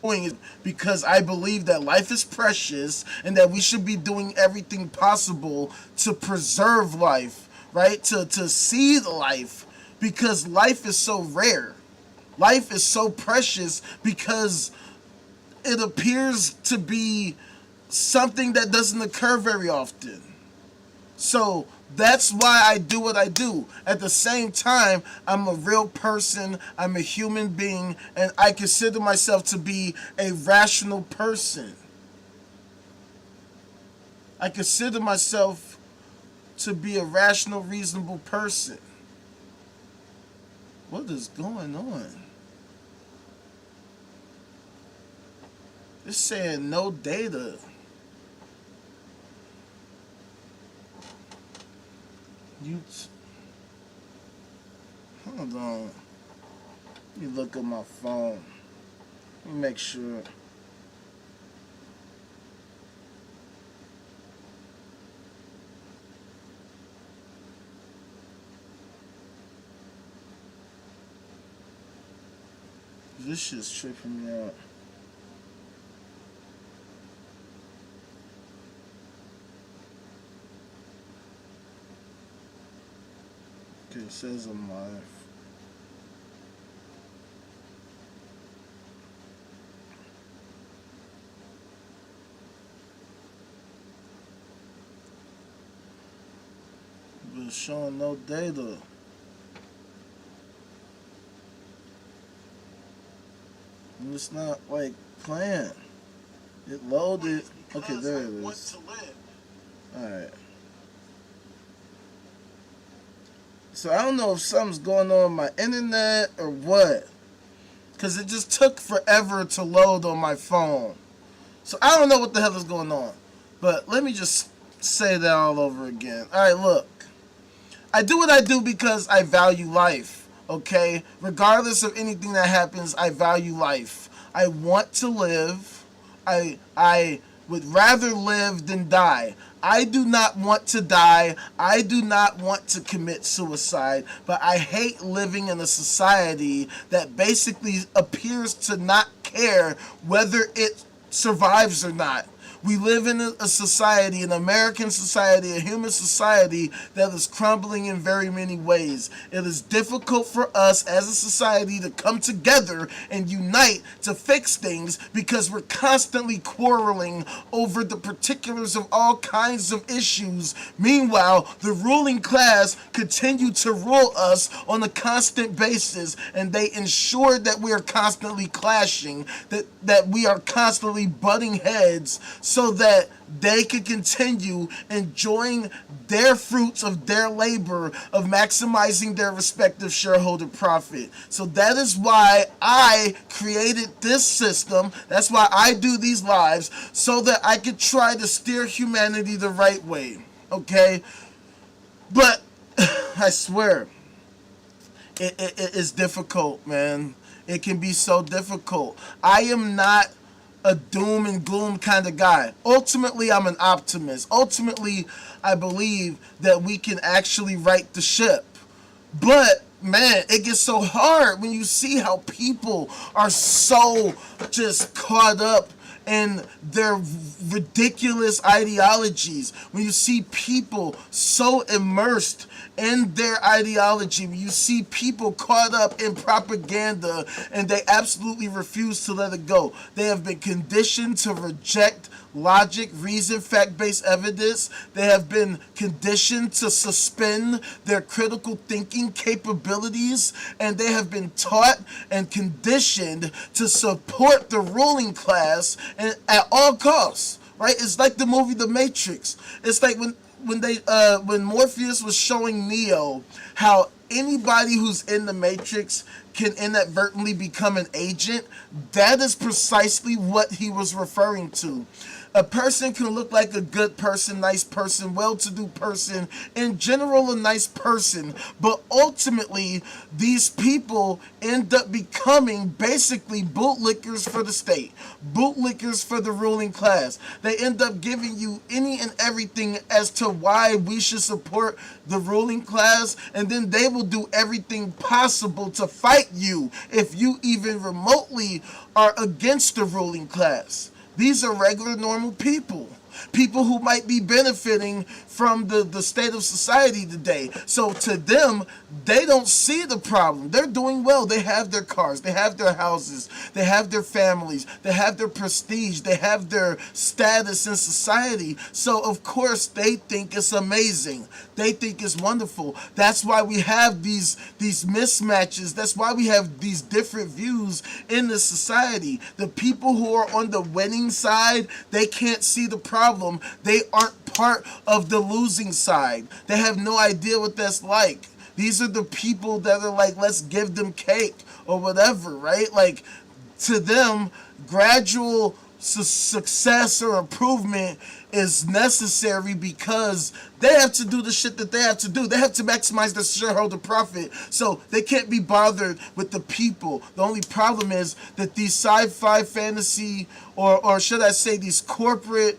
doing it because I believe that life is precious and that we should be doing everything possible to preserve life, right? To see the life, because life is so rare. Life is so precious because it appears to be something that doesn't occur very often. So that's why I do what I do. At the same time, I'm a real person, I'm a human being, and I consider myself to be a rational person. I consider myself to be a rational, reasonable person. What is going on? It's saying no data. Hold on. Let me look at my phone. Let me make sure. This shit's tripping me out. Okay, it says I'm live. But it's showing no data. And it's not like playing. It loaded. Okay, there it is. Alright. So I don't know if something's going on with my internet or what. Because it just took forever to load on my phone. So I don't know what the hell is going on. But let me just say that all over again. Alright, look. I do what I do because I value life. Okay? Regardless of anything that happens, I value life. I want to live. I would rather live than die. I do not want to die. I do not want to commit suicide. But I hate living in a society that basically appears to not care whether it survives or not. We live in a society, an American society, a human society that is crumbling in very many ways. It is difficult for us as a society to come together and unite to fix things because we're constantly quarreling over the particulars of all kinds of issues. Meanwhile, the ruling class continue to rule us on a constant basis, and they ensure that we are constantly clashing, that we are constantly butting heads, so that they can continue enjoying their fruits of their labor of maximizing their respective shareholder profit. So that is why I created this system. That's why I do these lives, so that I could try to steer humanity the right way. Okay? But I swear, it is difficult, man. It can be so difficult. I am not a doom and gloom kind of guy. Ultimately, I'm an optimist. Ultimately, I believe that we can actually right the ship. But man, it gets so hard when you see how people are so just caught up in their ridiculous ideologies. When you see people so immersed in their ideology, when you see people caught up in propaganda and they absolutely refuse to let it go. They have been conditioned to reject logic, reason, fact-based evidence. They have been conditioned to suspend their critical thinking capabilities, and they have been taught and conditioned to support the ruling class and at all costs. Right? It's like the movie The Matrix. It's like when Morpheus was showing Neo how anybody who's in the Matrix can inadvertently become an agent. That is precisely what he was referring to. A person can look like a good person, nice person, well-to-do person, in general a nice person, but ultimately these people end up becoming basically bootlickers for the state, bootlickers for the ruling class. They end up giving you any and everything as to why we should support the ruling class, and then they will do everything possible to fight you if you even remotely are against the ruling class. These are regular, normal people. People who might be benefiting from the state of society today. So to them, they don't see the problem. They're doing well. They have their cars. They have their houses. They have their families. They have their prestige. They have their status in society. So, of course, they think it's amazing. They think it's wonderful. That's why we have these mismatches. That's why we have these different views in the society. The people who are on the winning side, they can't see the problem. They aren't part of the losing side. They have no idea what that's like. These are the people that are like, let's give them cake or whatever, right? Like, to them, gradual success or improvement is necessary because they have to do the shit that they have to do. They have to maximize their shareholder profit, so they can't be bothered with the people. The only problem is that these sci-fi fantasy, or should I say these corporate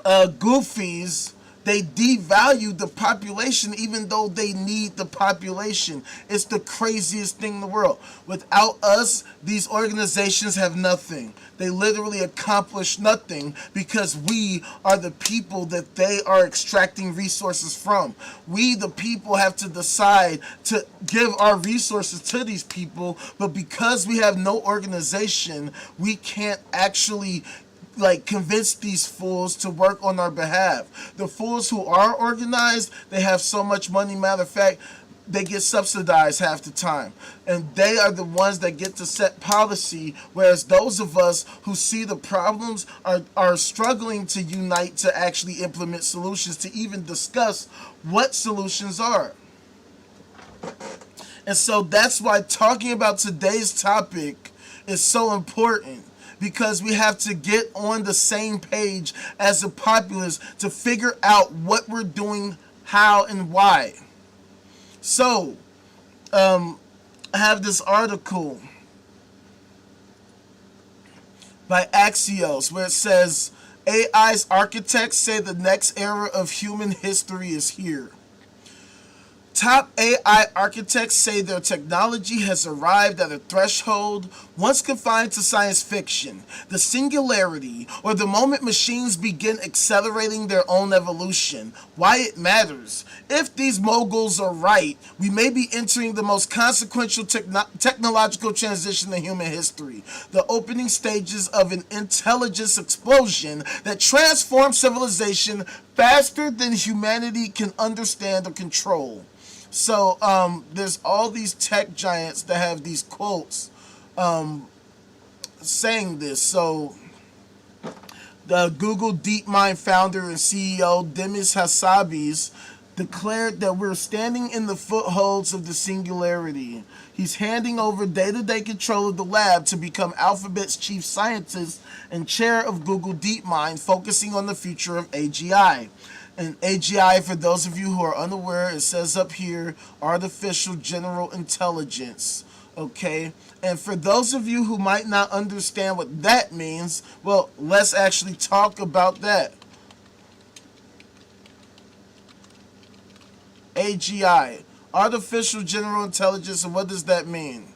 goofies, they devalue the population even though they need the population. It's the craziest thing in the world. Without us, these organizations have nothing. They literally accomplish nothing because we are the people that they are extracting resources from. We, the people, have to decide to give our resources to these people, but because we have no organization, we can't actually convince these fools to work on our behalf. The fools who are organized, they have so much money. Matter of fact, they get subsidized half the time, and they are the ones that get to set policy, whereas those of us who see the problems are struggling to unite to actually implement solutions, to even discuss what solutions are. And so that's why talking about today's topic is so important, because we have to get on the same page as the populace to figure out what we're doing, how, and why. So, I have this article by Axios where it says, AI's architects say the next era of human history is here. Top AI architects say their technology has arrived at a threshold once confined to science fiction, the singularity, or the moment machines begin accelerating their own evolution. Why it matters. If these moguls are right, we may be entering the most consequential technological transition in human history, the opening stages of an intelligence explosion that transforms civilization faster than humanity can understand or control. So there's all these tech giants that have these quotes saying this. So the Google DeepMind founder and CEO Demis Hassabis declared that we're standing in the footholds of the singularity. He's handing over day-to-day control of the lab to become Alphabet's chief scientist and chair of Google DeepMind, focusing on the future of AGI. And AGI, for those of you who are unaware, it says up here, artificial general intelligence. Okay? And for those of you who might not understand what that means, well, let's actually talk about that. AGI, artificial general intelligence, and what does that mean?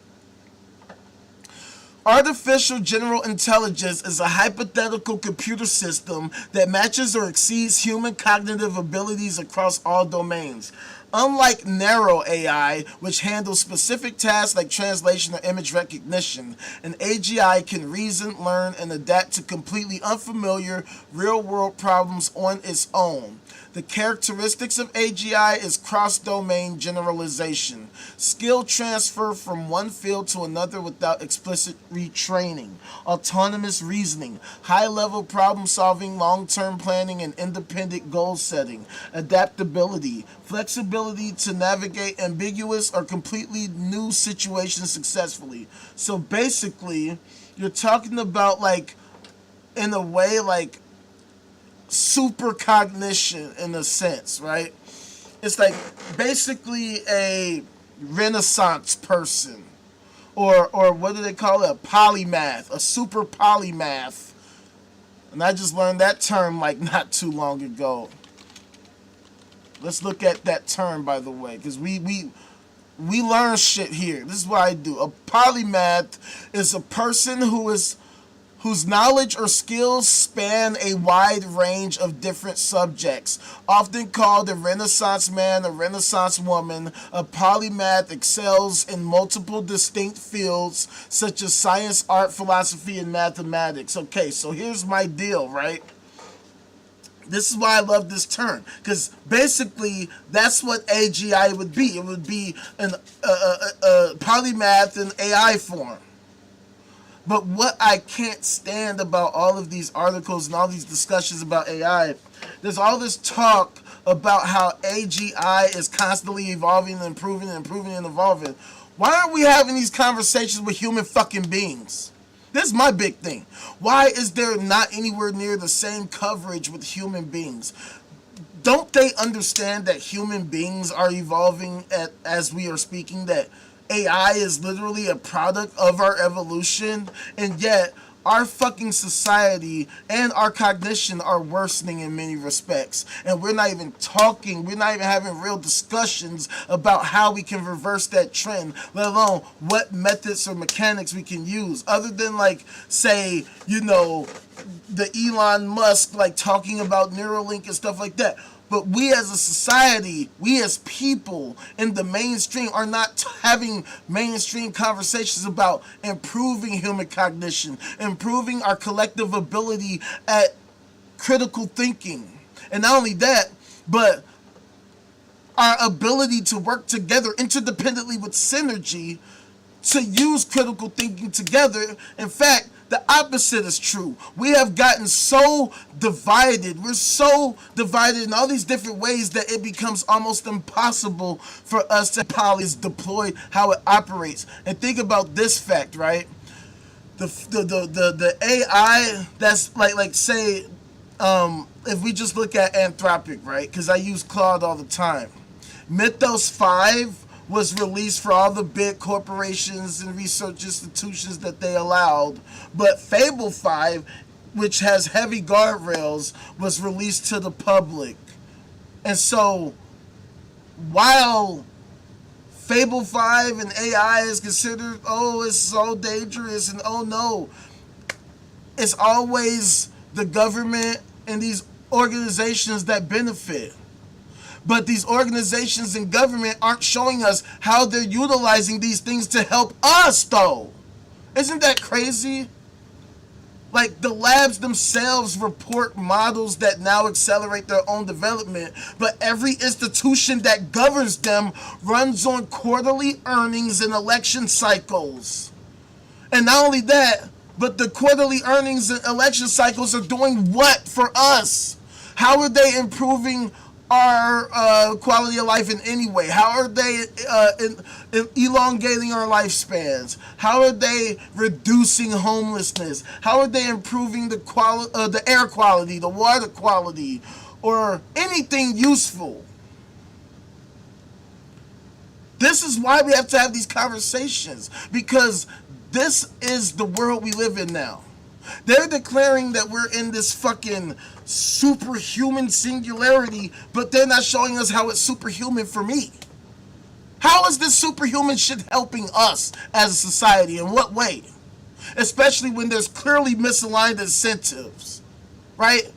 Artificial general intelligence is a hypothetical computer system that matches or exceeds human cognitive abilities across all domains. Unlike narrow AI, which handles specific tasks like translation or image recognition, an AGI can reason, learn, and adapt to completely unfamiliar real-world problems on its own. The characteristics of AGI is cross-domain generalization, skill transfer from one field to another without explicit retraining, autonomous reasoning, high-level problem-solving, long-term planning, and independent goal setting, adaptability, flexibility to navigate ambiguous or completely new situations successfully. So basically, you're talking about in a way, like supercognition in a sense, right? It's like basically a Renaissance person, or what do they call it? A polymath, a super polymath. And I just learned that term like not too long ago. Let's look at that term, by the way, because we learn shit here. This is what I do. A polymath is a person whose knowledge or skills span a wide range of different subjects. Often called a Renaissance man, a Renaissance woman, a polymath excels in multiple distinct fields such as science, art, philosophy, and mathematics. Okay, so here's my deal, right? This is why I love this term, because basically that's what AGI would be. It would be a polymath in AI form. But what I can't stand about all of these articles and all these discussions about AI, there's all this talk about how AGI is constantly evolving and improving and improving and evolving. Why aren't we having these conversations with human fucking beings? This is my big thing. Why is there not anywhere near the same coverage with human beings? Don't they understand that human beings are evolving as we are speaking, that AI is literally a product of our evolution, and yet our fucking society and our cognition are worsening in many respects, and we're not even having real discussions about how we can reverse that trend, let alone what methods or mechanics we can use, other than like, say, the Elon Musk like talking about Neuralink and stuff like that. But we as a society, we as people in the mainstream are not having mainstream conversations about improving human cognition, improving our collective ability at critical thinking. And not only that, but our ability to work together interdependently with synergy to use critical thinking together. In fact, the opposite is true. We have gotten so divided. We're so divided in all these different ways that it becomes almost impossible for us to is deployed how it operates. And think about this fact, right? The AI that's like say, if we just look at Anthropic, right? Because I use Claude all the time. Mythos 5 was released for all the big corporations and research institutions that they allowed. But Fable 5, which has heavy guardrails, was released to the public. And so, while Fable 5 and AI is considered, oh, it's so dangerous, and oh no, it's always the government and these organizations that benefit. But these organizations and government aren't showing us how they're utilizing these things to help us, though. Isn't that crazy? Like, the labs themselves report models that now accelerate their own development, but every institution that governs them runs on quarterly earnings and election cycles. And not only that, but the quarterly earnings and election cycles are doing what for us? How are they improving our quality of life in any way? How are they elongating our lifespans? How are they reducing homelessness? How are they improving the air quality, the water quality, or anything useful? This is why we have to have these conversations, because this is the world we live in now. They're declaring that we're in this fucking superhuman singularity, but they're not showing us how it's superhuman for me. How is this superhuman shit helping us as a society? In what way? Especially when there's clearly misaligned incentives, right?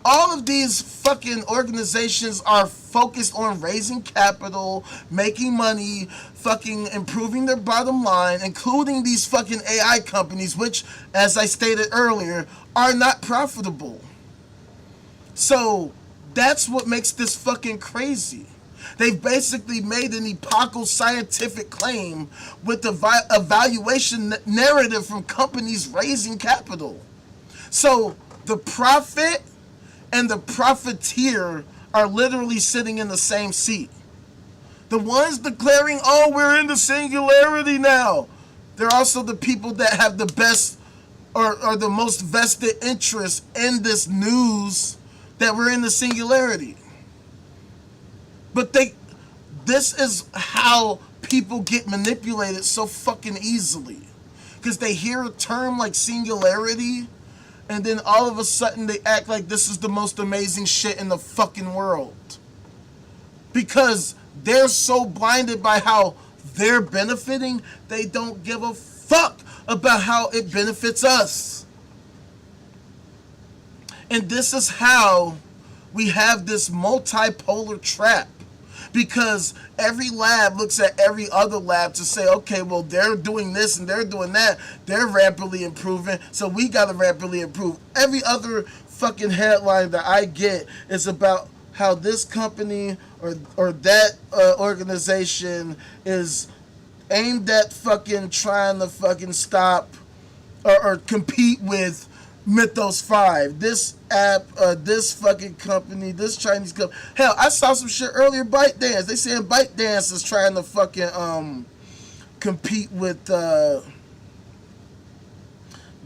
All of these fucking organizations are focused on raising capital, making money, fucking improving their bottom line, including these fucking AI companies, which, as I stated earlier, are not profitable. So that's what makes this fucking crazy. They've basically made an epochal scientific claim with the evaluation narrative from companies raising capital. So the prophet and the profiteer are literally sitting in the same seat. The ones declaring, oh, we're in the singularity now, they're also the people that have the best or the most vested interest in this news that we're in the singularity. But this is how people get manipulated so fucking easily. Because they hear a term like singularity, and then all of a sudden they act like this is the most amazing shit in the fucking world. Because they're so blinded by how they're benefiting, they don't give a fuck about how it benefits us. And this is how we have this multipolar trap. Because every lab looks at every other lab to say, okay, well, they're doing this and they're doing that. They're rapidly improving, so we got to rapidly improve. Every other fucking headline that I get is about how this company or that organization is aimed at fucking trying to fucking stop or compete with Mythos 5, this app, this fucking company, this Chinese company. Hell, I saw some shit earlier, ByteDance. They saying ByteDance is trying to fucking compete with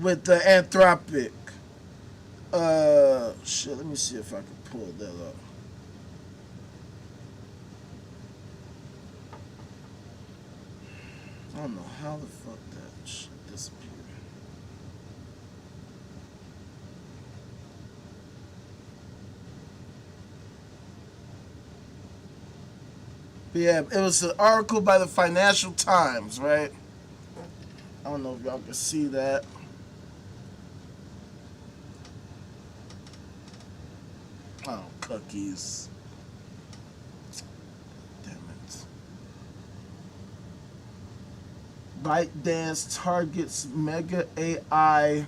Anthropic. Shit, let me see if I can pull that up. I don't know how the fuck that shit disappeared. But yeah, it was an article by the Financial Times, right? I don't know if y'all can see that. Oh, cookies. Damn it. ByteDance targets mega AI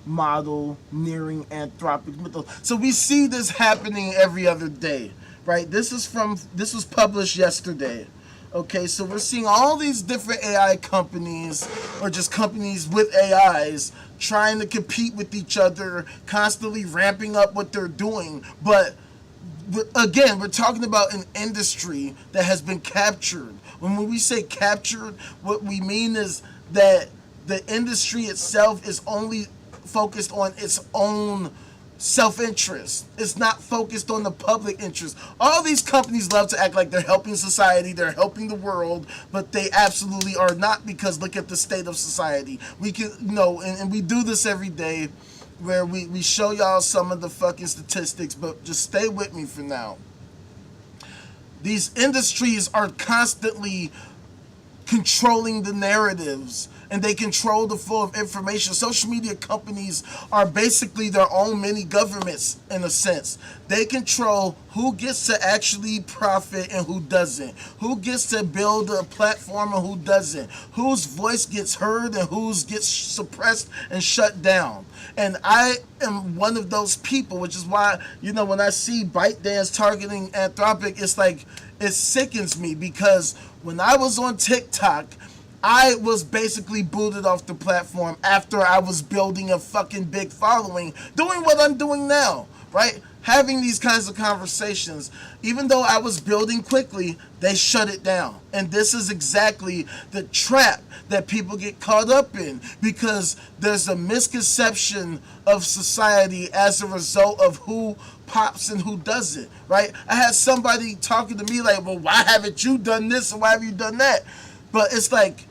model nearing Anthropic Mythos. So we see this happening every other day, right? This was published yesterday. Okay, so we're seeing all these different AI companies, or just companies with AIs, trying to compete with each other, constantly ramping up what they're doing. But again, we're talking about an industry that has been captured. When we say captured, what we mean is that the industry itself is only focused on its own self-interest. It's not focused on the public interest. All these companies love to act like they're helping society, they're helping the world, but they absolutely are not, because look at the state of society. We can, and we do this every day, where we show y'all some of the fucking statistics, but just stay with me for now. These industries are constantly controlling the narratives, and they control the flow of information. Social media companies are basically their own mini governments in a sense. They control who gets to actually profit and who doesn't, who gets to build a platform and who doesn't, whose voice gets heard and whose gets suppressed and shut down. And I am one of those people, which is why, when I see ByteDance targeting Anthropic, it's like, it sickens me, because when I was on TikTok, I was basically booted off the platform after I was building a fucking big following, doing what I'm doing now, right? Having these kinds of conversations. Even though I was building quickly, they shut it down. And this is exactly the trap that people get caught up in, because there's a misconception of society as a result of who pops and who doesn't, right? I had somebody talking to me like, well, why haven't you done this and why have you done that? But it's like,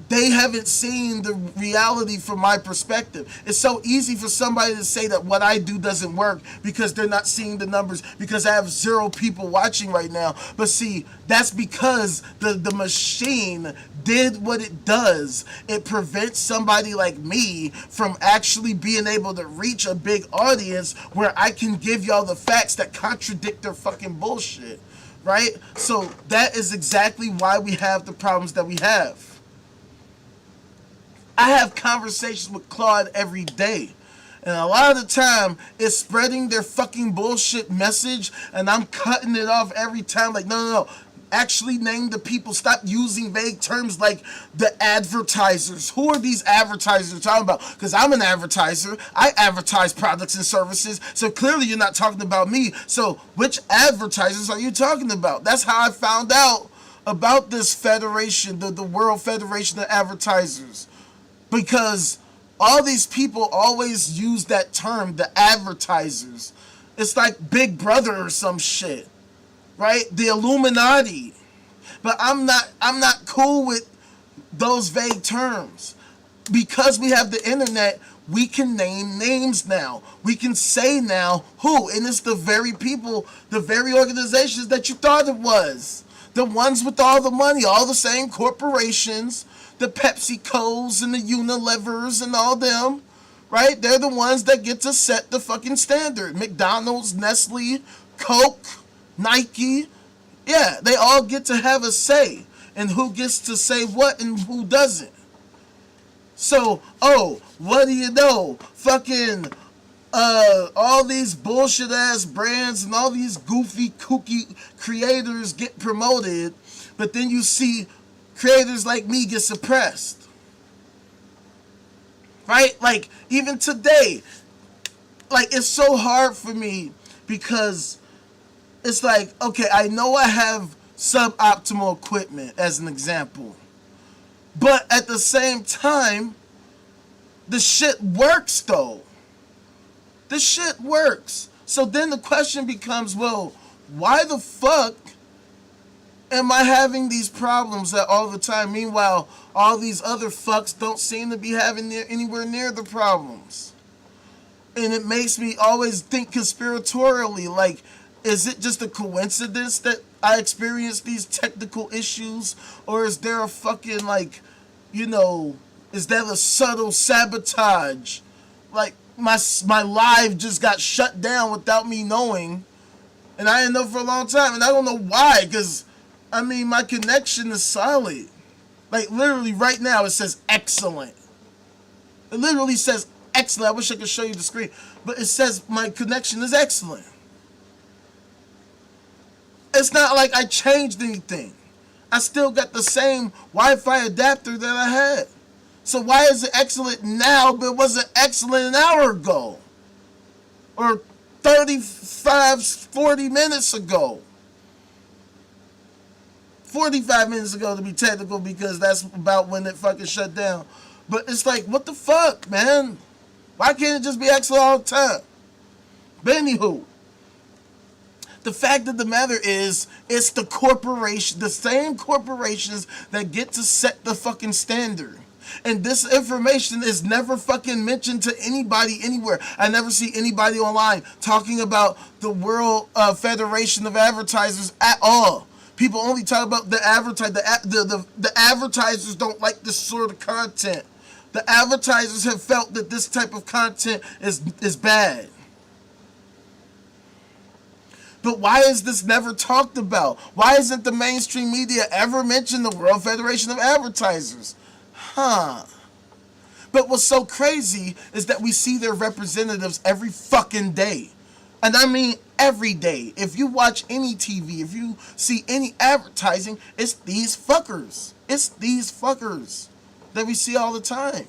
they haven't seen the reality from my perspective. It's so easy for somebody to say that what I do doesn't work because they're not seeing the numbers, because I have 0 people watching right now. But see, that's because the machine did what it does. It prevents somebody like me from actually being able to reach a big audience where I can give y'all the facts that contradict their fucking bullshit, right? So that is exactly why we have the problems that we have. I have conversations with Claude every day, and a lot of the time it's spreading their fucking bullshit message, and I'm cutting it off every time. Like, no. Actually name the people. Stop using vague terms like the advertisers. Who are these advertisers you're talking about? Because I'm an advertiser. I advertise products and services. So clearly you're not talking about me. So which advertisers are you talking about? That's how I found out about this federation, the World Federation of Advertisers. Because All these people always use that term, the advertisers. It's like Big Brother or some shit, right? The Illuminati. But I'm not cool with those vague terms. Because we have the internet, we can name names now. We can say now who, and it's the very people, the very organizations that you thought it was. The ones with all the money, all the same corporations, the PepsiCos and the Unilevers and all them, right? They're the ones that get to set the fucking standard. McDonald's, Nestle, Coke, Nike, yeah, they all get to have a say in who gets to say what and who doesn't. So, oh, what do you know? Fucking all these bullshit ass brands and all these goofy, kooky creators get promoted, but then you see creators like me get suppressed. Right? Like, even today, like, it's so hard for me because it's like, okay, I know I have suboptimal equipment as an example. But at the same time, the shit works though. The shit works. So then the question becomes, well, why the fuck am I having these problems all the time? Meanwhile, all these other fucks don't seem to be having anywhere near the problems. And it makes me always think conspiratorially, like, is it just a coincidence that I experience these technical issues? Or is there a fucking, like, you know, is that a subtle sabotage? Like, my live just got shut down without me knowing. And I didn't know for a long time. And I don't know why, because, I mean, my connection is solid. Like, literally right now it says excellent. It literally says excellent. I wish I could show you the screen. But it says my connection is excellent. It's not like I changed anything. I still got the same Wi-Fi adapter that I had. So why is it excellent now, but it wasn't excellent an hour ago? Or 35, 40 minutes ago? 45 minutes ago to be technical, because that's about when it fucking shut down. But it's like, what the fuck, man? Why can't it just be excellent all the time? But anywho, the fact of the matter is, it's the corporation, the same corporations that get to set the fucking standard. And this information is never fucking mentioned to anybody anywhere. I never see anybody online talking about the World Federation of Advertisers at all. People only talk about the the advertisers don't like this sort of content. The advertisers have felt that this type of content is bad. But why is this never talked about? Why isn't the mainstream media ever mentioned the World Federation of Advertisers? But what's so crazy is that we see their representatives every fucking day. And I mean every day. If you watch any TV, if you see any advertising, it's these fuckers. It's these fuckers that we see all the time.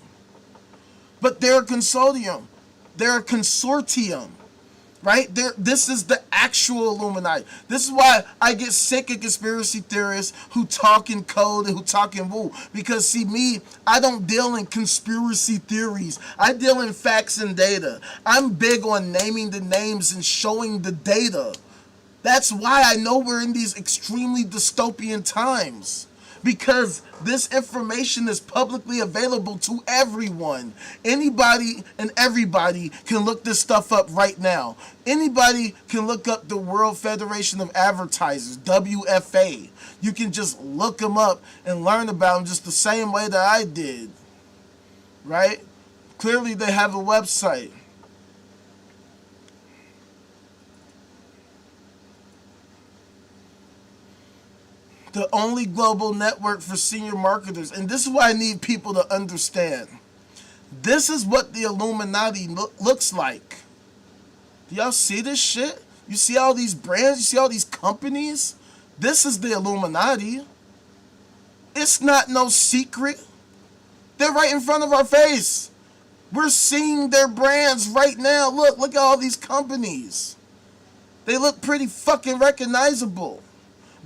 But they're a consortium. They're a consortium. Right? This is the actual Illuminati. This is why I get sick of conspiracy theorists who talk in code and who talk in woo. Because see me, I don't deal in conspiracy theories. I deal in facts and data. I'm big on naming the names and showing the data. That's why I know we're in these extremely dystopian times. Because this information is publicly available to everyone. Anybody and everybody can look this stuff up right now. Anybody can look up the World Federation of Advertisers, WFA. You can just look them up and learn about them just the same way that I did. Right? Clearly they have a website. The only global network for senior marketers. And this is what I need people to understand. This is what the Illuminati looks like. Do y'all see this shit? You see all these brands? You see all these companies? This is the Illuminati. It's not no secret. They're right in front of our face. We're seeing their brands right now. Look at all these companies. They look pretty fucking recognizable.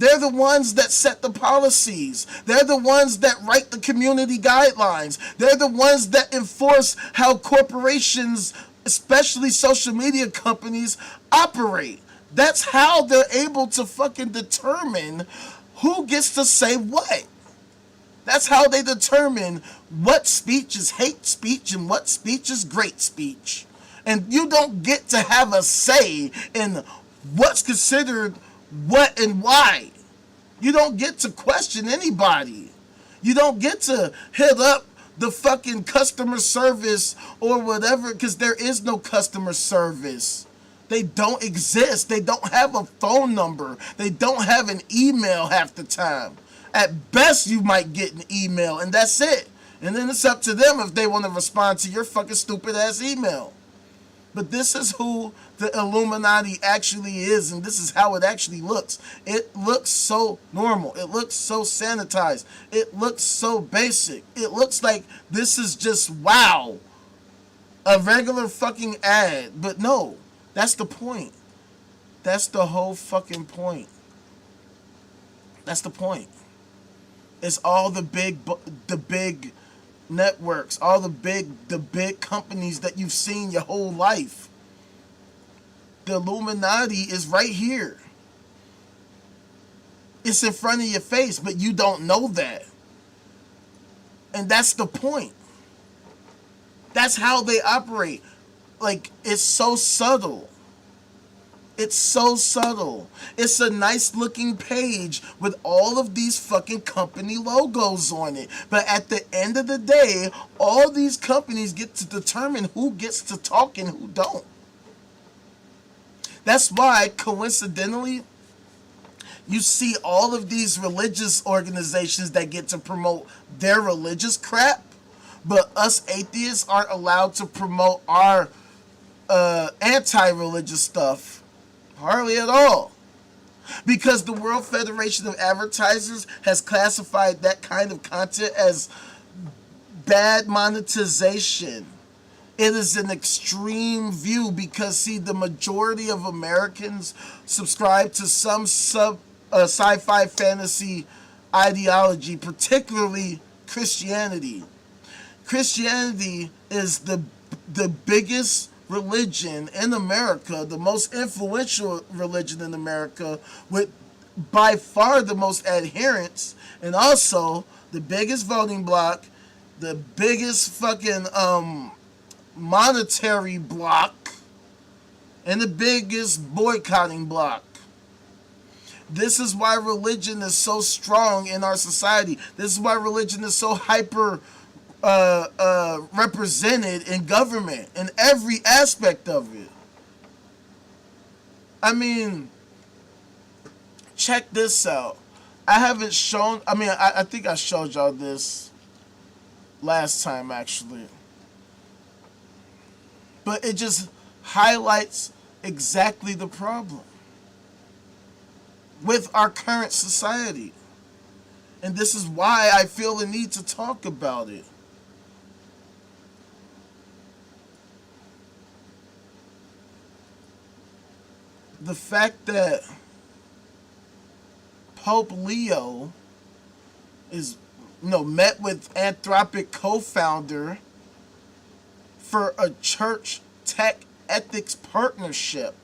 They're the ones that set the policies. They're the ones that write the community guidelines. They're the ones that enforce how corporations, especially social media companies, operate. That's how they're able to fucking determine who gets to say what. That's how they determine what speech is hate speech and what speech is great speech. And you don't get to have a say in what's considered what and why. You don't get to question anybody. You don't get to hit up the fucking customer service or whatever, because there is no customer service. They don't exist. They don't have a phone number. They don't have an email half the time. At best, you might get an email, and that's it. And then it's up to them if they want to respond to your fucking stupid ass email. But this is who the Illuminati actually is, and this is how it actually looks. It looks so normal. It looks so sanitized. It looks so basic. It looks like this is just, wow, a regular fucking ad. But no, that's the point. That's the whole fucking point. That's the point. It's all the big networks, all the big companies that you've seen your whole life. The Illuminati is right here. It's in front of your face, but you don't know that. And that's the point. That's how they operate. Like, it's so subtle. It's so subtle. It's a nice looking page with all of these fucking company logos on it. But at the end of the day, all these companies get to determine who gets to talk and who don't. That's why, coincidentally, you see all of these religious organizations that get to promote their religious crap, but us atheists aren't allowed to promote our anti-religious stuff. Hardly at all. Because the World Federation of Advertisers has classified that kind of content as bad monetization. It is an extreme view because, see, the majority of Americans subscribe to some sci-fi fantasy ideology, particularly Christianity. Christianity is the biggest religion in America, the most influential religion in America, with by far the most adherents, and also the biggest voting bloc, the biggest fucking monetary bloc, and the biggest boycotting bloc. This is why religion is so strong in our society. This is why religion is so hyper represented in government, in every aspect of it. I mean, check this out. I think I showed y'all this last time, actually. But it just highlights exactly the problem with our current society. And this is why I feel the need to talk about it. The fact that Pope Leo is, met with Anthropic co-founder for a church tech ethics partnership.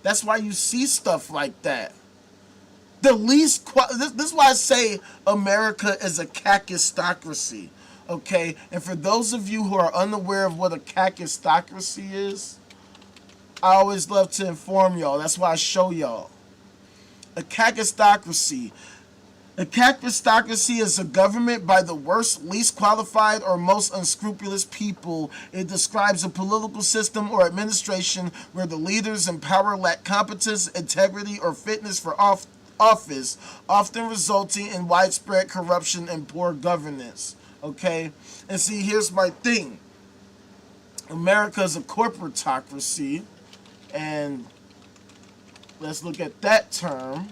That's why you see stuff like that. This is why I say America is a kakistocracy. Okay? And for those of you who are unaware of what a kakistocracy is, I always love to inform y'all. That's why I show y'all. A kakistocracy. A kakistocracy is a government by the worst, least qualified, or most unscrupulous people. It describes a political system or administration where the leaders in power lack competence, integrity, or fitness for office, often resulting in widespread corruption and poor governance. Okay? And see, here's my thing. America is a corporatocracy. And let's look at that term.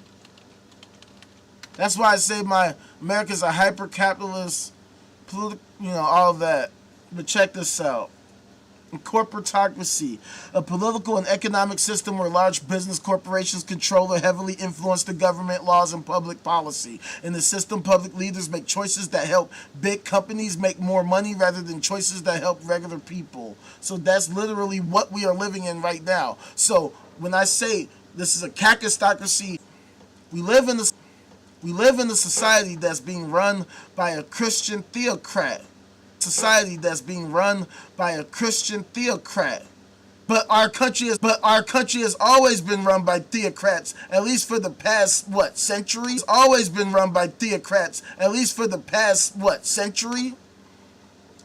That's why I say America's a hyper-capitalist, all that. But check this out. corporatocracy, a political and economic system where large business corporations control or heavily influence the government, laws, and public policy. In the system, public leaders make choices that help big companies make more money rather than choices that help regular people. So that's literally what we are living in right now. So when I say this is a kakistocracy, we live in a society that's being run by a Christian theocrat. Society that's being run by a Christian theocrat. But our country has always been run by theocrats, at least for the past century? It's always been run by theocrats, at least for the past century?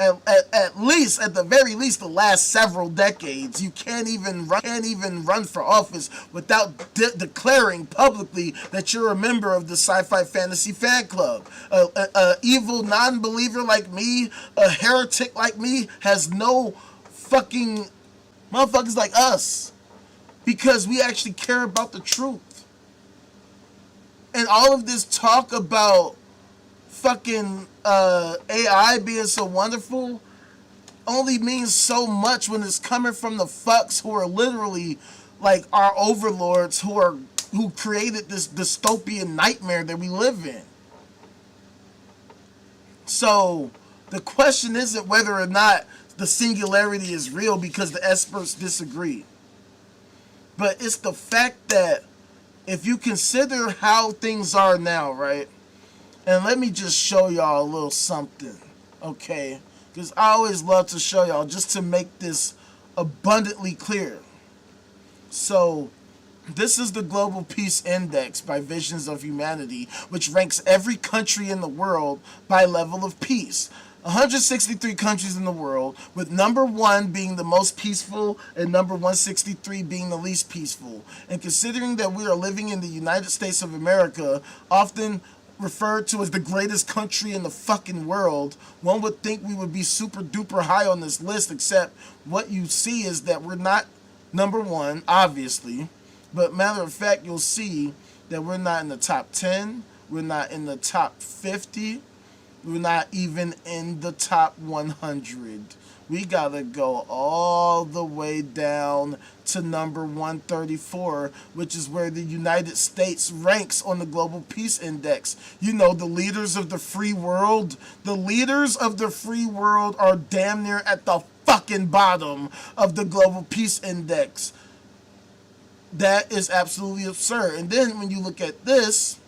At the very least, the last several decades. You can't even run for office without declaring publicly that you're a member of the Sci-Fi Fantasy fan club. A evil non-believer like me, a heretic like me, has no fucking motherfuckers like us, because we actually care about the truth. And all of this talk about fucking AI being so wonderful only means so much when it's coming from the fucks who are literally like our overlords, who created this dystopian nightmare that we live in. So the question isn't whether or not the singularity is real, because the experts disagree, but it's the fact that if you consider how things are now, right? And let me just show y'all a little something, okay? Because I always love to show y'all just to make this abundantly clear. So, this is the Global Peace Index by Visions of Humanity, which ranks every country in the world by level of peace. 163 countries in the world, with number 1 being the most peaceful and number 163 being the least peaceful. And considering that we are living in the United States of America, often referred to as the greatest country in the fucking world, one would think we would be super duper high on this list, except what you see is that we're not number 1, obviously, but matter of fact, you'll see that we're not in the top 10, we're not in the top 50, we're not even in the top 100. We gotta go all the way down to number 134, which is where the United States ranks on the Global Peace Index. You know, the leaders of the free world. The leaders of the free world are damn near at the fucking bottom of the Global Peace Index. That is absolutely absurd. And then when you look at this,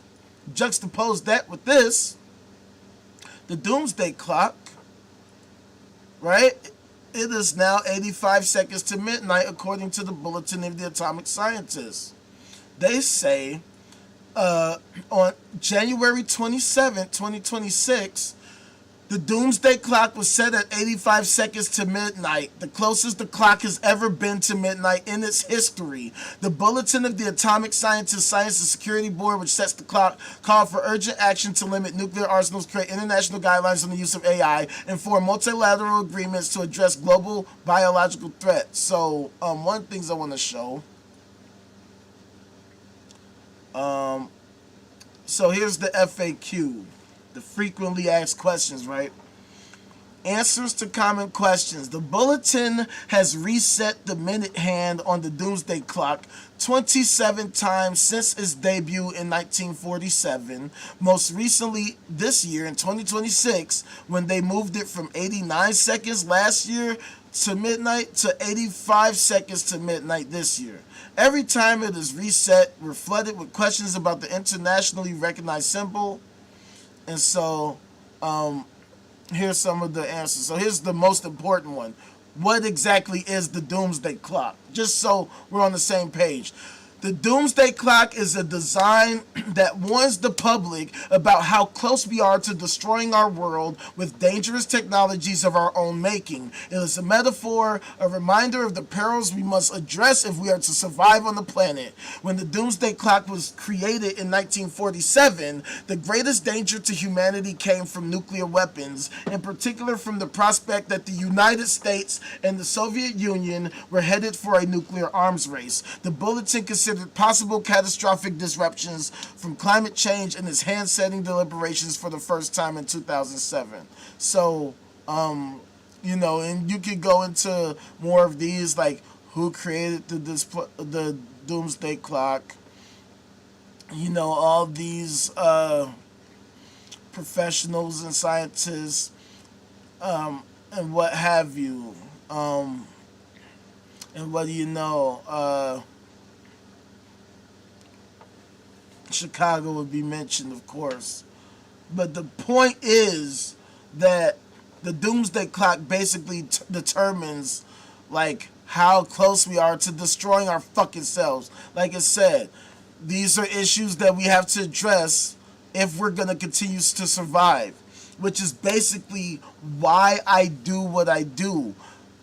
juxtapose that with this, the doomsday clock, right? It is now 85 seconds to midnight, according to the Bulletin of the Atomic Scientists. They say on January 27, 2026, the doomsday clock was set at 85 seconds to midnight, the closest the clock has ever been to midnight in its history. The Bulletin of the Atomic Scientists Science and Security Board, which sets the clock, called for urgent action to limit nuclear arsenals, create international guidelines on the use of AI, and form multilateral agreements to address global biological threats. So, one of the things I want to show. So here's the FAQ. The frequently asked questions, right? Answers to common questions. The bulletin has reset the minute hand on the doomsday clock 27 times since its debut in 1947. Most recently this year in 2026, when they moved it from 89 seconds last year to midnight to 85 seconds to midnight this year. Every time it is reset, we're flooded with questions about the internationally recognized symbol. And so, here's some of the answers. So here's the most important one. What exactly is the doomsday clock? Just so we're on the same page. The doomsday clock is a design that warns the public about how close we are to destroying our world with dangerous technologies of our own making. It is a metaphor, a reminder of the perils we must address if we are to survive on the planet. When the doomsday clock was created in 1947, the greatest danger to humanity came from nuclear weapons, in particular from the prospect that the United States and the Soviet Union were headed for a nuclear arms race. The bulletin considered possible catastrophic disruptions from climate change in its hand-setting deliberations for the first time in 2007. So, And you could go into more of these, like who created the doomsday clock. All these professionals and scientists, and what have you. And what do you know? Chicago would be mentioned, of course. But the point is that the doomsday clock basically determines, like, how close we are to destroying our fucking selves. Like I said, these are issues that we have to address if we're going to continue to survive, which is basically why I do what I do.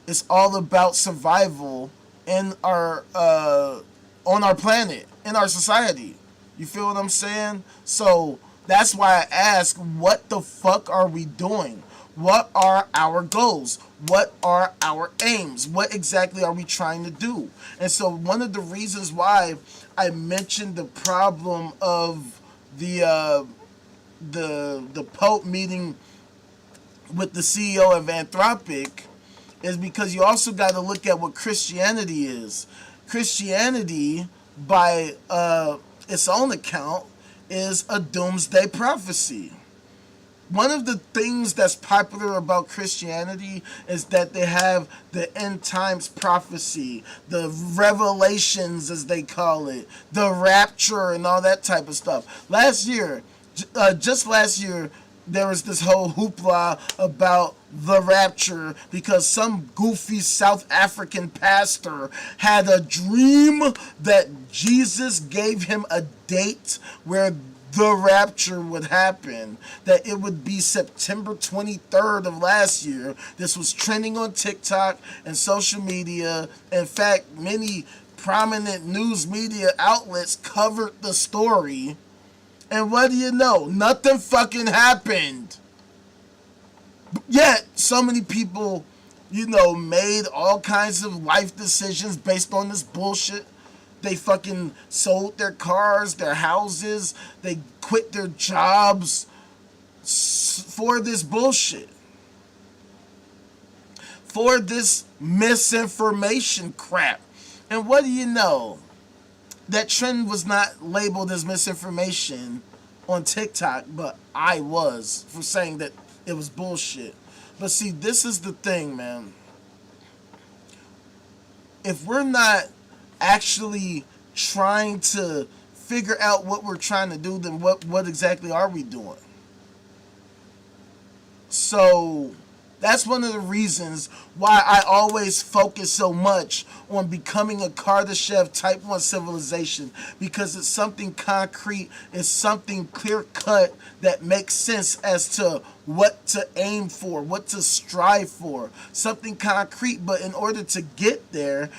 It's all about survival in our on our planet, in our society. You feel what I'm saying? So that's why I ask, what the fuck are we doing? What are our goals? What are our aims? What exactly are we trying to do? And so one of the reasons why I mentioned the problem of the Pope meeting with the CEO of Anthropic is because you also got to look at what Christianity is. Christianity, by its own account, is a doomsday prophecy. One of the things that's popular about Christianity is that they have the end times prophecy, the revelations, as they call it, the rapture, and all that type of stuff. Just last year, there was this whole hoopla about the rapture because some goofy South African pastor had a dream that Jesus gave him a date where the rapture would happen, that it would be September 23rd of last year. This was trending on TikTok and social media. In fact, many prominent news media outlets covered the story. And what do you know? Nothing fucking happened. Yet, so many people, made all kinds of life decisions based on this bullshit. They fucking sold their cars, their houses. They quit their jobs for this bullshit. For this misinformation crap. And what do you know? That trend was not labeled as misinformation on TikTok, but I was, for saying that it was bullshit. But see, this is the thing, man. If we're not actually trying to figure out what we're trying to do, then what exactly are we doing? So that's one of the reasons why I always focus so much on becoming a Kardashev Type 1 civilization, because it's something concrete, it's something clear-cut that makes sense as to what to aim for, what to strive for. Something concrete, but in order to get there,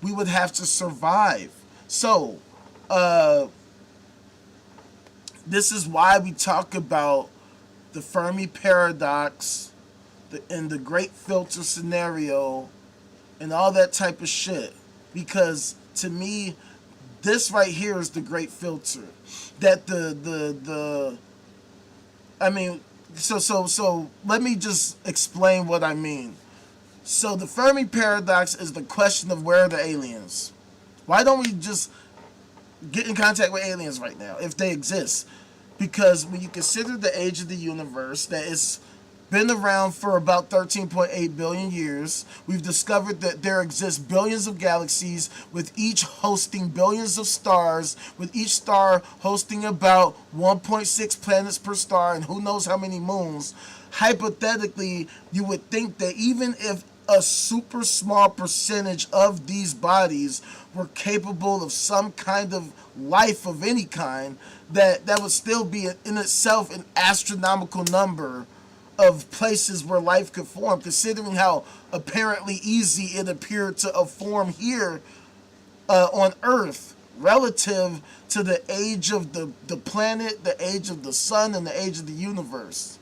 we would have to survive. So, this is why we talk about the Fermi paradox, and the great filter scenario, and all that type of shit. Because to me, this right here is the great filter. That so let me just explain what I mean. So the Fermi paradox is the question of where are the aliens? Why don't we just get in contact with aliens right now, if they exist? Because when you consider the age of the universe, that it's been around for about 13.8 billion years. We've discovered that there exist billions of galaxies, with each hosting billions of stars, with each star hosting about 1.6 planets per star, and who knows how many moons. Hypothetically, you would think that even if a super small percentage of these bodies were capable of some kind of life of any kind, that would still be in itself an astronomical number of places where life could form, considering how apparently easy it appeared to form here on Earth relative to the age of the planet, the age of the sun, and the age of the universe.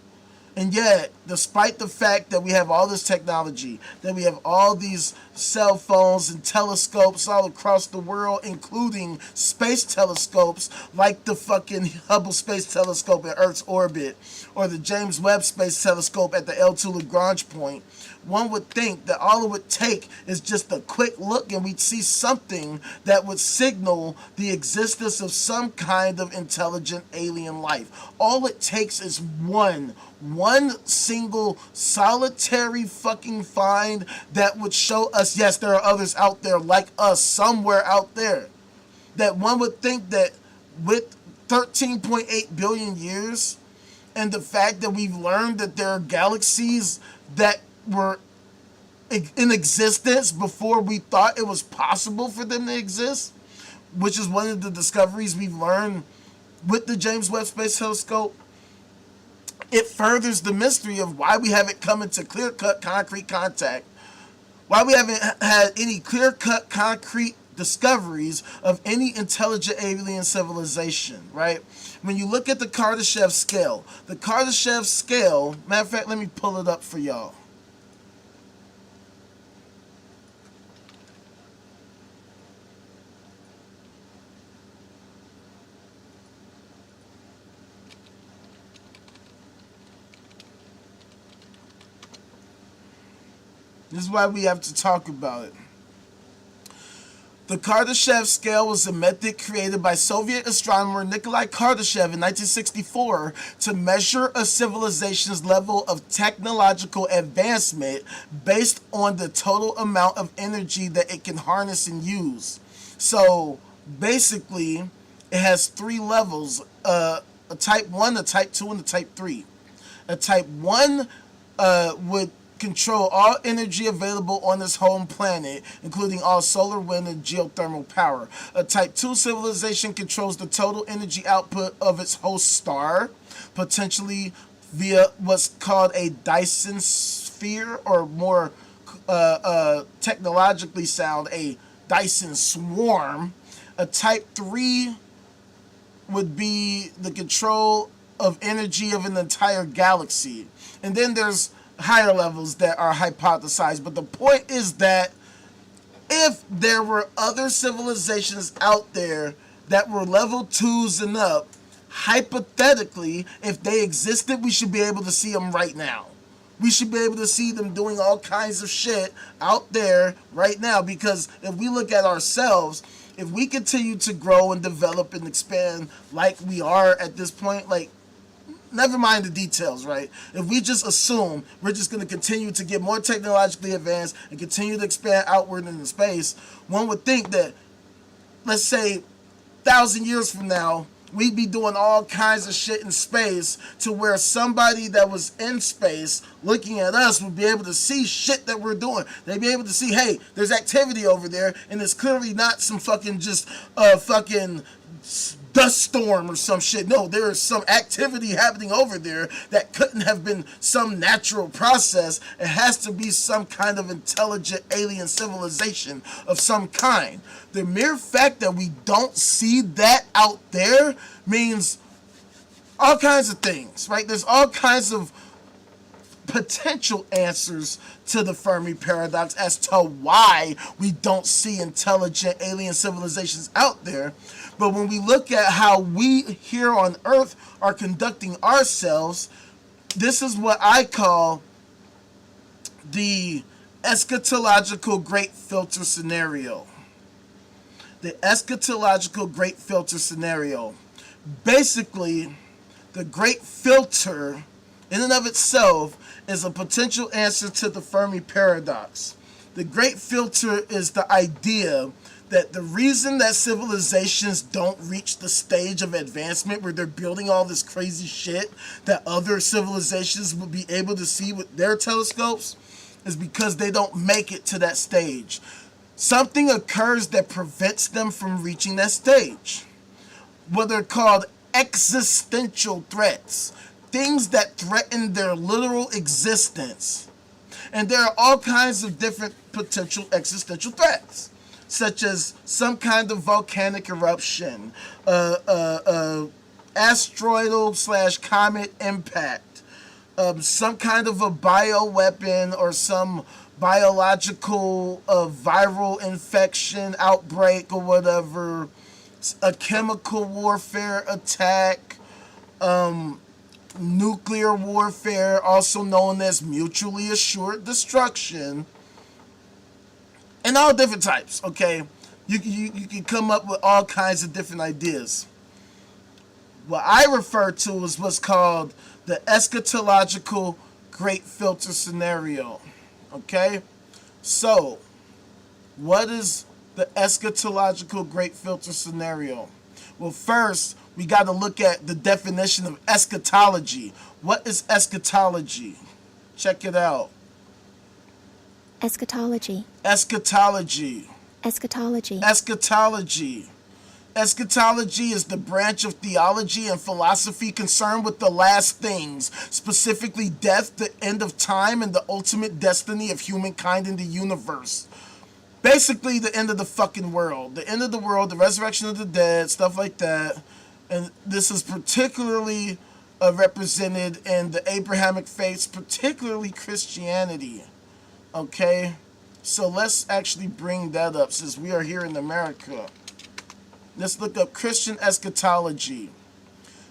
And yet, despite the fact that we have all this technology, that we have all these cell phones and telescopes all across the world, including space telescopes like the fucking Hubble Space Telescope in Earth's orbit, or the James Webb Space Telescope at the L2 Lagrange point, one would think that all it would take is just a quick look and we'd see something that would signal the existence of some kind of intelligent alien life. All it takes is one single solitary fucking find that would show us, yes, there are others out there like us somewhere out there. That one would think that with 13.8 billion years and the fact that we've learned that there are galaxies that were in existence before we thought it was possible for them to exist, which is one of the discoveries we've learned with the James Webb Space Telescope, it furthers the mystery of why we haven't come into clear-cut concrete contact, why we haven't had any clear-cut concrete discoveries of any intelligent alien civilization, right? When you look at the Kardashev scale, matter of fact, let me pull it up for y'all. This is why we have to talk about it. The Kardashev scale was a method created by Soviet astronomer Nikolai Kardashev in 1964 to measure a civilization's level of technological advancement based on the total amount of energy that it can harness and use. So basically, it has three levels, a type 1, a type 2, and a type 3. A type 1 would control all energy available on this home planet, including all solar, wind, and geothermal power. A Type 2 civilization controls the total energy output of its host star, potentially via what's called a Dyson sphere, or more technologically sound, a Dyson swarm. A Type 3 would be the control of energy of an entire galaxy. And then there's higher levels that are hypothesized, but the point is that if there were other civilizations out there that were level 2s and up, hypothetically, if they existed, we should be able to see them right now. We should be able to see them doing all kinds of shit out there right now, because if we look at ourselves, if we continue to grow and develop and expand like we are at this point, like, never mind the details, right? If we just assume we're just going to continue to get more technologically advanced and continue to expand outward into space, one would think that, let's say, 1,000 years from now, we'd be doing all kinds of shit in space to where somebody that was in space looking at us would be able to see shit that we're doing. They'd be able to see, hey, there's activity over there, and it's clearly not some fucking just fucking dust storm or some shit. No, there is some activity happening over there that couldn't have been some natural process. It has to be some kind of intelligent alien civilization of some kind. The mere fact that we don't see that out there means all kinds of things, right? There's all kinds of potential answers to the Fermi paradox as to why we don't see intelligent alien civilizations out there. But when we look at how we here on Earth are conducting ourselves, this is what I call the eschatological great filter scenario. The eschatological great filter scenario. Basically, the great filter in and of itself is a potential answer to the Fermi paradox. The great filter is the idea that the reason that civilizations don't reach the stage of advancement where they're building all this crazy shit that other civilizations would be able to see with their telescopes is because they don't make it to that stage. Something occurs that prevents them from reaching that stage. What are called existential threats. Things that threaten their literal existence. And there are all kinds of different potential existential threats, such as some kind of volcanic eruption, asteroidal / comet impact, some kind of a bioweapon or some biological viral infection outbreak or whatever, a chemical warfare attack, nuclear warfare, also known as mutually assured destruction, and all different types, okay? You can come up with all kinds of different ideas. What I refer to is what's called the eschatological great filter scenario, okay? So, what is the eschatological great filter scenario? Well, first, we got to look at the definition of eschatology. What is eschatology? Check it out. Eschatology. Eschatology. Eschatology. Eschatology. Eschatology is the branch of theology and philosophy concerned with the last things, specifically death, the end of time, and the ultimate destiny of humankind in the universe. Basically, the end of the fucking world. The end of the world, the resurrection of the dead, stuff like that. And this is particularly represented in the Abrahamic faiths, particularly Christianity. Okay? So let's actually bring that up since we are here in America. Let's look up Christian eschatology.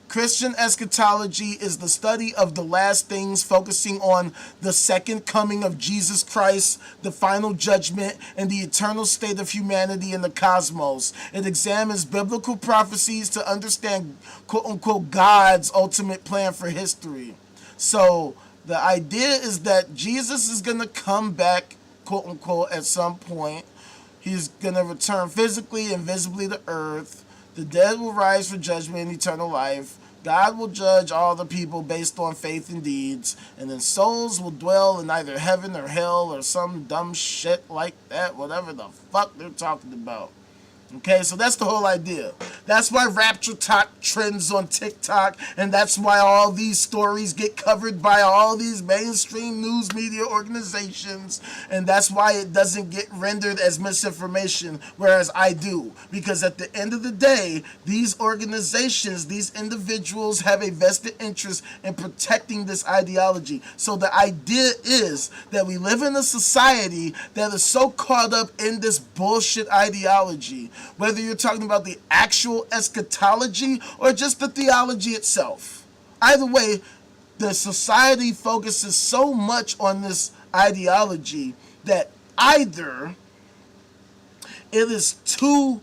Christian eschatology is the study of the last things, focusing on the second coming of Jesus Christ, the final judgment, and the eternal state of humanity in the cosmos. It examines biblical prophecies to understand, quote-unquote, God's ultimate plan for history. So the idea is that Jesus is going to come back, quote-unquote, at some point. He's going to return physically and visibly to earth. The dead will rise for judgment and eternal life. God will judge all the people based on faith and deeds. And then souls will dwell in either heaven or hell or some dumb shit like that. Whatever the fuck they're talking about. Okay, so that's the whole idea. That's why Rapture Talk trends on TikTok, and that's why all these stories get covered by all these mainstream news media organizations, and that's why it doesn't get rendered as misinformation, whereas I do. Because at the end of the day, these organizations, these individuals have a vested interest in protecting this ideology. So the idea is that we live in a society that is so caught up in this bullshit ideology, whether you're talking about the actual eschatology or just the theology itself. Either way, the society focuses so much on this ideology that either it is too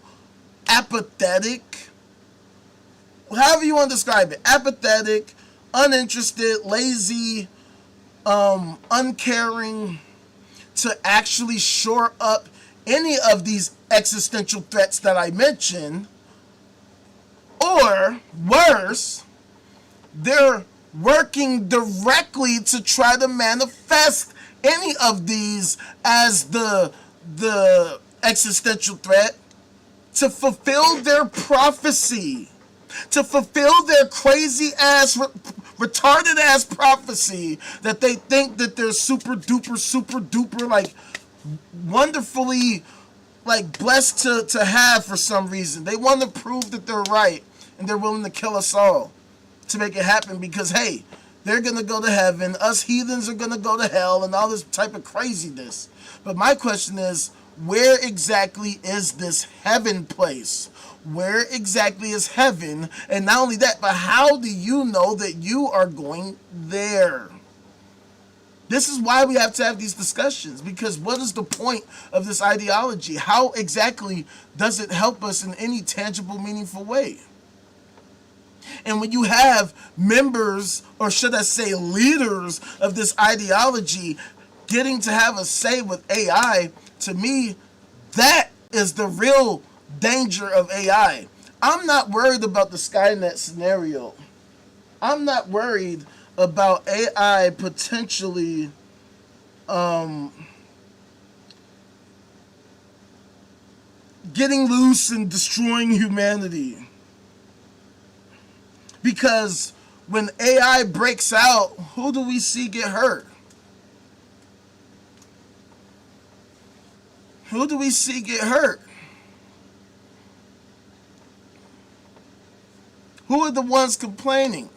apathetic, however you want to describe it, apathetic, uninterested, lazy, uncaring, to actually shore up any of these existential threats that I mentioned, or worse, they're working directly to try to manifest any of these as the existential threat to fulfill their prophecy, to fulfill their crazy ass, retarded ass prophecy that they think that they're super duper like wonderfully like blessed to have for some reason. They want to prove that they're right, and they're willing to kill us all to make it happen because, hey, they're going to go to heaven, us heathens are going to go to hell, and all this type of craziness. But my question is, where exactly is this heaven place? Where exactly is heaven? And not only that, but how do you know that you are going there? This is why we have to have these discussions, because what is the point of this ideology? How exactly does it help us in any tangible, meaningful way? And when you have members, or should I say leaders of this ideology getting to have a say with AI, to me, that is the real danger of AI. I'm not worried about the Skynet scenario. I'm not worried about AI potentially getting loose and destroying humanity. Because when AI breaks out, who do we see get hurt? Who do we see get hurt? Who are the ones complaining?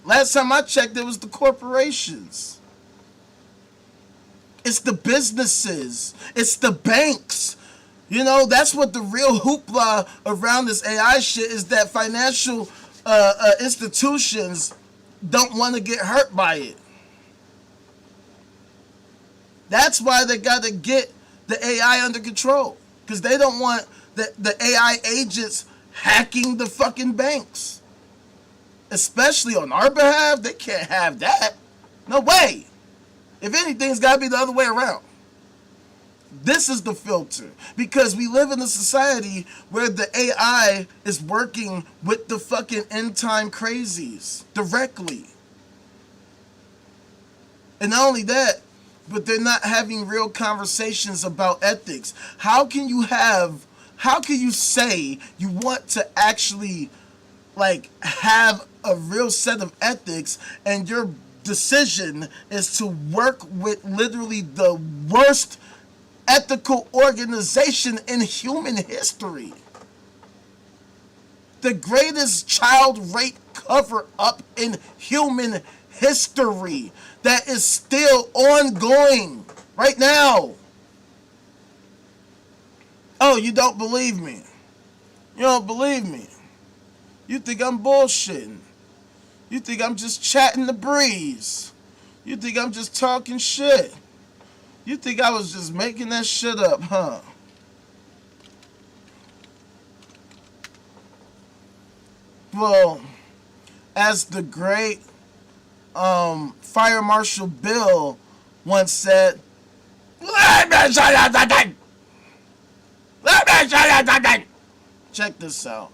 Last time I checked, it was the corporations. It's the businesses. It's the banks. You know, that's what the real hoopla around this AI shit is, that financial institutions don't want to get hurt by it. That's why they got to get the AI under control. Because they don't want the AI agents hacking the fucking banks. Especially on our behalf, they can't have that. No way. If anything, it's got to be the other way around. This is the filter. Because we live in a society where the AI is working with the fucking end time crazies directly. And not only that, but they're not having real conversations about ethics. How can you say you want to actually like have a real set of ethics and your decision is to work with literally the worst ethical organization in human history? The greatest child rape cover up in human history that is still ongoing right now. Oh, you don't believe me? You don't believe me? You think I'm bullshitting? You think I'm just chatting the breeze? You think I'm just talking shit? You think I was just making that shit up, huh? Well, as the great Fire Marshal Bill once said, check this out.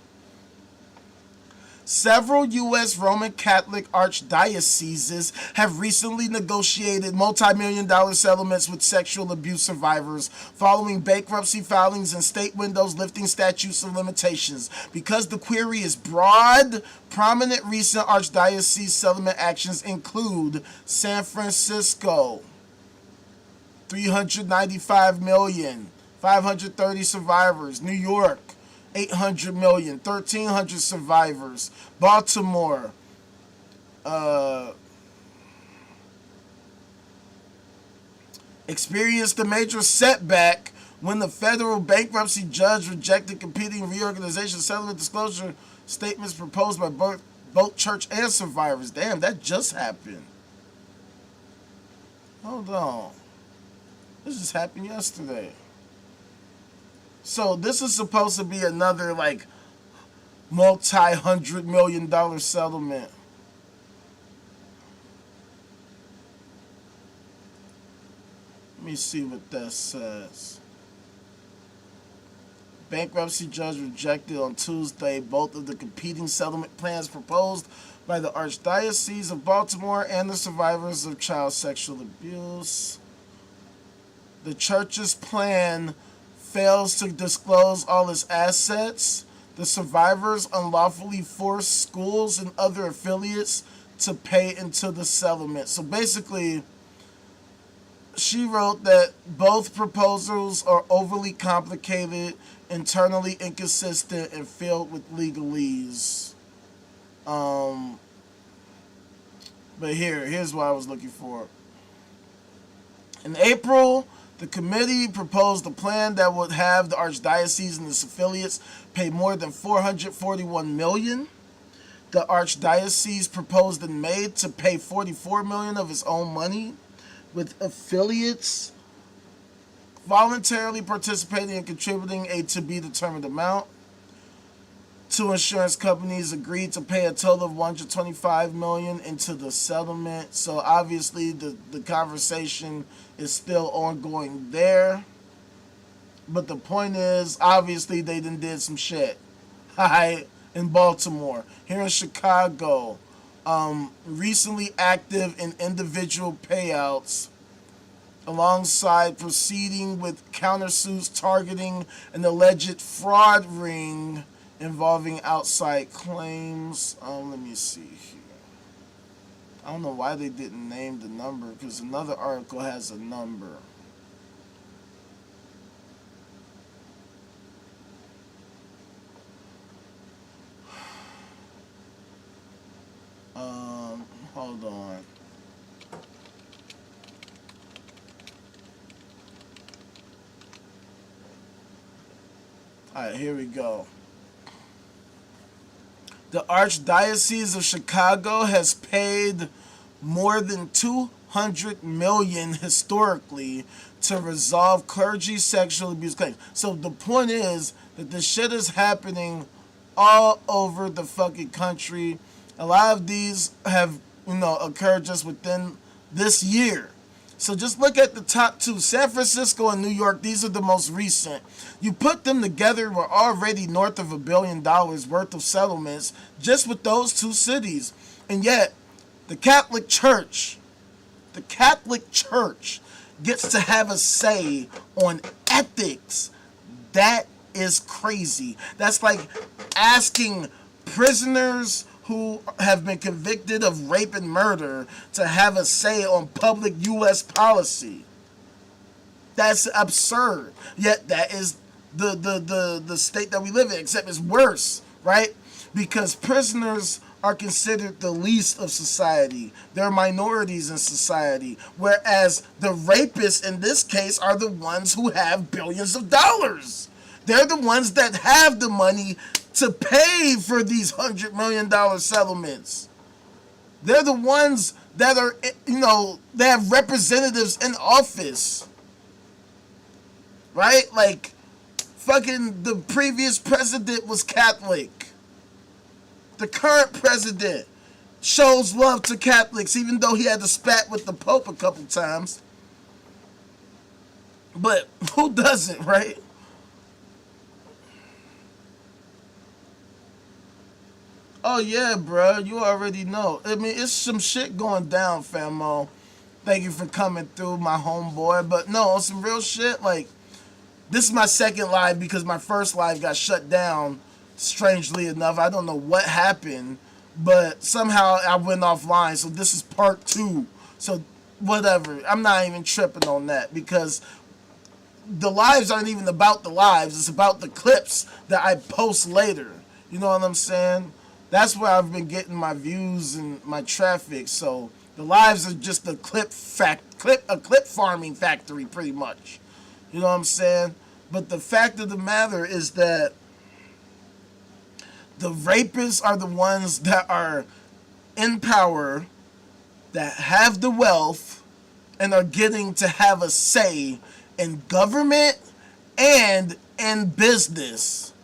Several U.S. Roman Catholic archdioceses have recently negotiated multi-million-dollar settlements with sexual abuse survivors following bankruptcy filings and state windows lifting statutes of limitations. Because the query is broad, prominent recent archdiocese settlement actions include San Francisco, $395 million, 530 survivors. New York, 800 million, 1,300 survivors. Baltimore, experienced a major setback when the federal bankruptcy judge rejected competing reorganization settlement disclosure statements proposed by both church and survivors. Damn, that just happened. Hold on. This just happened yesterday. So this is supposed to be another like multi-$100 million settlement. Let me see what that says. Bankruptcy judge rejected on Tuesday both of the competing settlement plans proposed by the Archdiocese of Baltimore and the survivors of child sexual abuse. The church's plan fails to disclose all its assets. The survivors unlawfully forced schools and other affiliates to pay into the settlement. So basically, she wrote that both proposals are overly complicated, internally inconsistent, and filled with legalese. But here's what I was looking for. In April, the committee proposed a plan that would have the archdiocese and its affiliates pay more than $441 million. The archdiocese proposed in May to pay $44 million of its own money, with affiliates voluntarily participating and contributing a to-be-determined amount. Two insurance companies agreed to pay a total of $125 million into the settlement. So obviously the conversation is still ongoing there. But the point is, obviously they did some shit. In Baltimore. Here in Chicago, recently active in individual payouts, alongside proceeding with countersuits targeting an alleged fraud ring involving outside claims. Let me see here. I don't know why they didn't name the number, because another article has a number. Hold on. Alright, here we go. The Archdiocese of Chicago has paid more than $200 million historically to resolve clergy sexual abuse claims. So the point is that this shit is happening all over the fucking country. A lot of these have, occurred just within this year. So just look at the top two. San Francisco and New York, these are the most recent. You put them together, we're already north of $1 billion worth of settlements just with those two cities. And yet, the Catholic Church gets to have a say on ethics. That is crazy. That's like asking prisoners who have been convicted of rape and murder to have a say on public U.S. policy. That's absurd. Yet that is the state that we live in, except it's worse, right? Because prisoners are considered the least of society. They're minorities in society. Whereas the rapists in this case are the ones who have billions of dollars. They're the ones that have the money to pay for these $100 million settlements. They're the ones that are, they have representatives in office. Right? Like, fucking the previous president was Catholic. The current president shows love to Catholics, even though he had to spat with the Pope a couple times. But who doesn't, right? Oh yeah, bro, you already know. I mean, it's some shit going down, famo. Thank you for coming through, my homeboy. But no, on some real shit, like, this is my second live because my first live got shut down, strangely enough. I don't know what happened, but somehow I went offline, so this is part 2. So, whatever. I'm not even tripping on that because the lives aren't even about the lives. It's about the clips that I post later. You know what I'm saying? That's where I've been getting my views and my traffic. So the lives are just a clip farming factory, pretty much. You know what I'm saying? But the fact of the matter is that the rapists are the ones that are in power, that have the wealth, and are getting to have a say in government and in business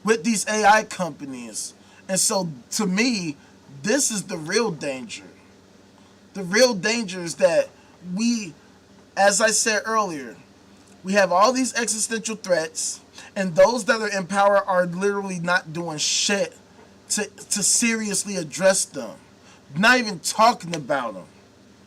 with these AI companies. And so, to me, this is the real danger. The real danger is that we, as I said earlier, we have all these existential threats, and those that are in power are literally not doing shit to seriously address them. Not even talking about them.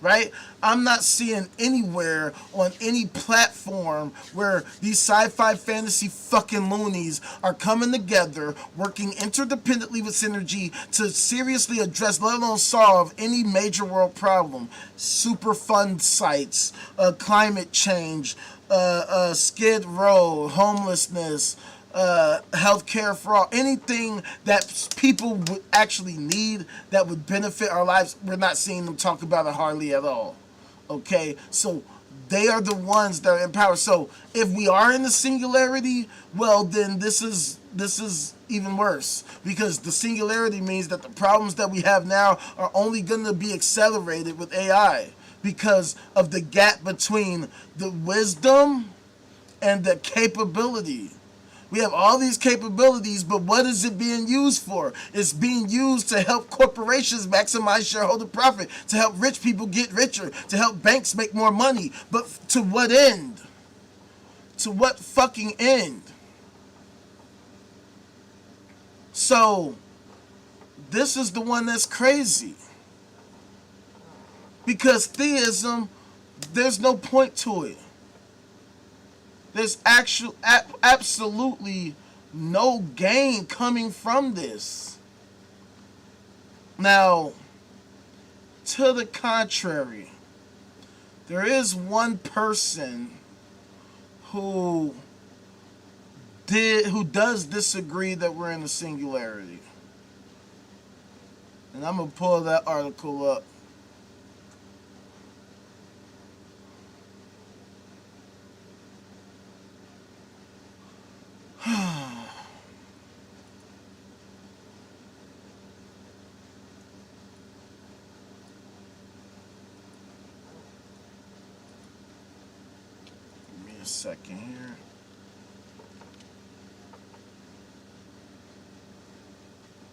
Right? I'm not seeing anywhere on any platform where these sci-fi fantasy fucking loonies are coming together, working interdependently with synergy to seriously address, let alone solve, any major world problem. Superfund sites, climate change, Skid Row, homelessness, healthcare for all, anything that people would actually need that would benefit our lives. We're not seeing them talk about it hardly at all. Okay, so they are the ones that are in power. So if we are in the singularity, well, then this is even worse, because the singularity means that the problems that we have now are only going to be accelerated with AI because of the gap between the wisdom and the capability. We have all these capabilities, but what is it being used for? It's being used to help corporations maximize shareholder profit, to help rich people get richer, to help banks make more money. But to what end? To what fucking end? So, this is the one that's crazy. Because theism, there's no point to it. There's absolutely no gain coming from this. Now, to the contrary, there is one person who does disagree that we're in a singularity. And I'm going to pull that article up second here.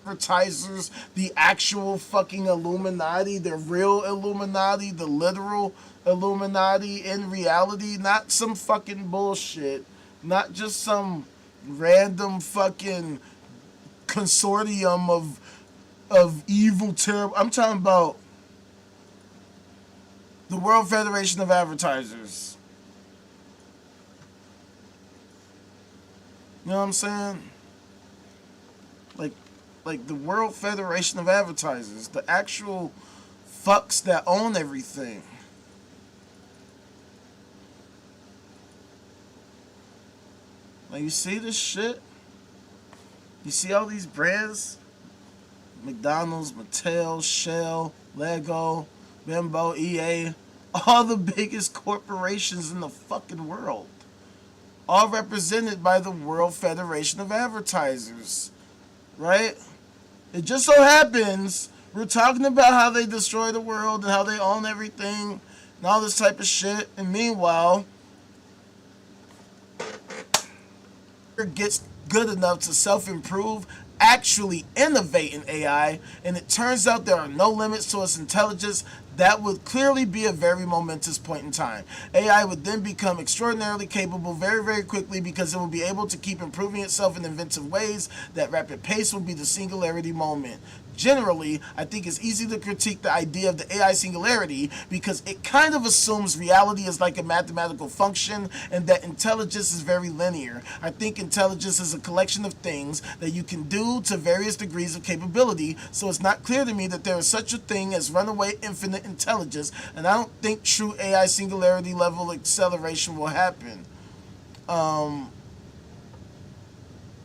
Advertisers, the actual fucking Illuminati, the real Illuminati, the literal Illuminati in reality, not some fucking bullshit, not just some random fucking consortium of evil, terrible. I'm talking about the World Federation of Advertisers. You know what I'm saying? Like the World Federation of Advertisers, the actual fucks that own everything. Like, you see this shit? You see all these brands? McDonald's, Mattel, Shell, Lego, Bimbo, EA, all the biggest corporations in the fucking world. All represented by the World Federation of Advertisers. Right? It just so happens we're talking about how they destroy the world and how they own everything and all this type of shit. And meanwhile, it gets good enough to self-improve, actually innovate in AI, and it turns out there are no limits to its intelligence. That would clearly be a very momentous point in time. AI would then become extraordinarily capable very, very quickly because it will be able to keep improving itself in inventive ways. That rapid pace will be the singularity moment. Generally, I think it's easy to critique the idea of the AI singularity because it kind of assumes reality is like a mathematical function and that intelligence is very linear. I think intelligence is a collection of things that you can do to various degrees of capability, so it's not clear to me that there is such a thing as runaway infinite intelligence, and I don't think true AI singularity level acceleration will happen.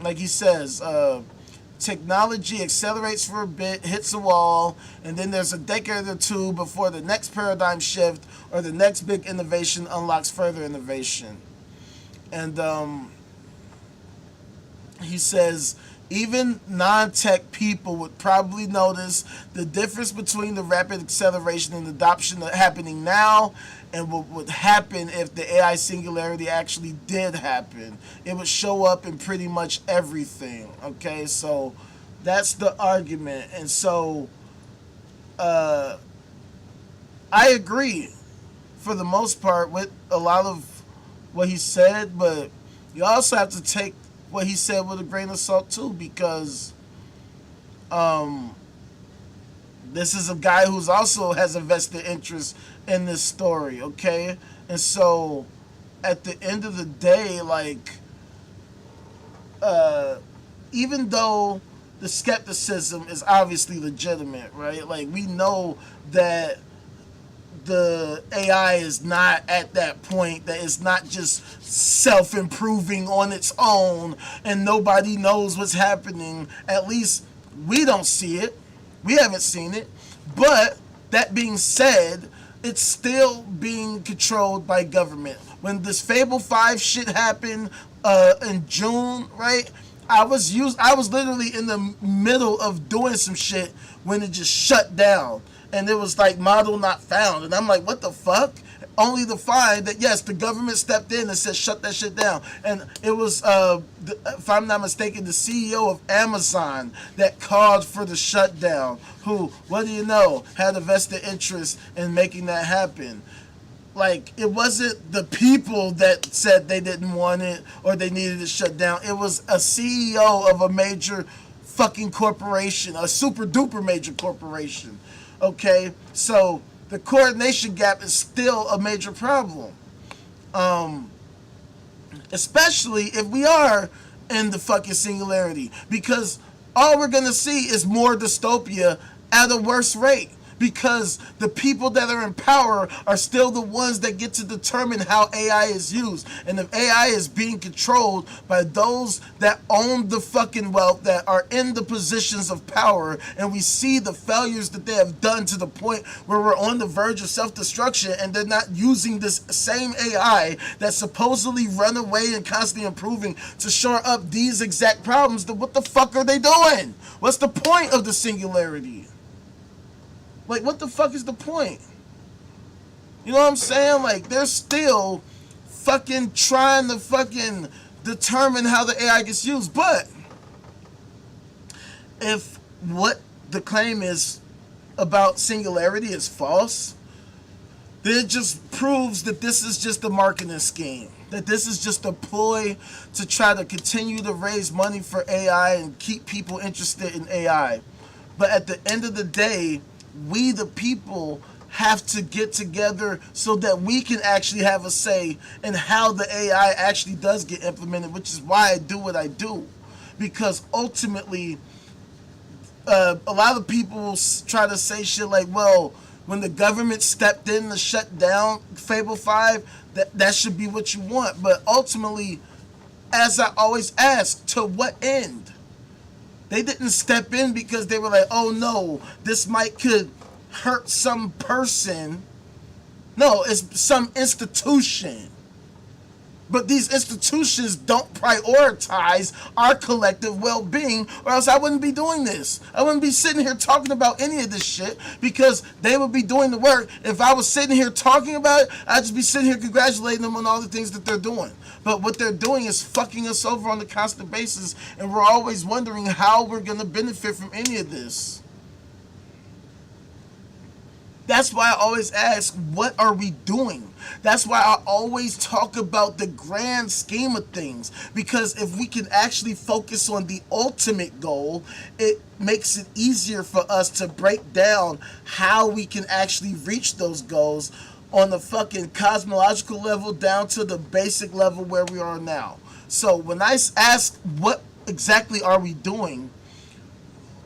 Like he says, technology accelerates for a bit, hits a wall, and then there's a decade or two before the next paradigm shift or the next big innovation unlocks further innovation. And he says even non-tech people would probably notice the difference between the rapid acceleration and adoption happening now and what would happen if the AI singularity actually did happen. It would show up in pretty much everything. Okay, so that's the argument. And so I agree for the most part with a lot of what he said, but you also have to take what he said with a grain of salt too, because this is a guy who's also has a vested interest in this story, okay? And so at the end of the day, like, even though the skepticism is obviously legitimate, right? Like, we know that the AI is not at that point, that it's not just self-improving on its own and nobody knows what's happening. At least we don't see it. We haven't seen it. But that being said, it's still being controlled by government. When this Fable 5 shit happened in June, right? I was literally in the middle of doing some shit when it just shut down. And it was like model not found. And I'm like, what the fuck? Only to find that, yes, the government stepped in and said, shut that shit down. And it was, if I'm not mistaken, the CEO of Amazon that called for the shutdown, who, what do you know, had a vested interest in making that happen. Like, it wasn't the people that said they didn't want it or they needed it shut down. It was a CEO of a major fucking corporation, a super duper major corporation. Okay, so the coordination gap is still a major problem. Especially if we are in the fucking singularity, because all we're gonna see is more dystopia at a worse rate. Because the people that are in power are still the ones that get to determine how AI is used. And if AI is being controlled by those that own the fucking wealth, that are in the positions of power, and we see the failures that they have done to the point where we're on the verge of self-destruction, and they're not using this same AI that's supposedly run away and constantly improving to shore up these exact problems, then what the fuck are they doing? What's the point of the singularity? Like, what the fuck is the point? You know what I'm saying? Like, there's still fucking trying to fucking determine how the AI gets used. But if what the claim is about Singularity is false, then it just proves that this is just a marketing scheme. That this is just a ploy to try to continue to raise money for AI and keep people interested in AI. But at the end of the day, we the people have to get together so that we can actually have a say in how the AI actually does get implemented, which is why I do what I do. Because ultimately, a lot of people will try to say shit like, well, when the government stepped in to shut down Fable 5, that should be what you want. But ultimately, as I always ask, to what end? They didn't step in because they were like, oh no, this could hurt some person. No, it's some institution. But these institutions don't prioritize our collective well-being, or else I wouldn't be doing this. I wouldn't be sitting here talking about any of this shit, because they would be doing the work. If I was sitting here talking about it, I'd just be sitting here congratulating them on all the things that they're doing. But what they're doing is fucking us over on a constant basis, and we're always wondering how we're going to benefit from any of this. That's why I always ask, what are we doing? That's why I always talk about the grand scheme of things. Because if we can actually focus on the ultimate goal, it makes it easier for us to break down how we can actually reach those goals on the fucking cosmological level down to the basic level where we are now. So when I ask what exactly are we doing,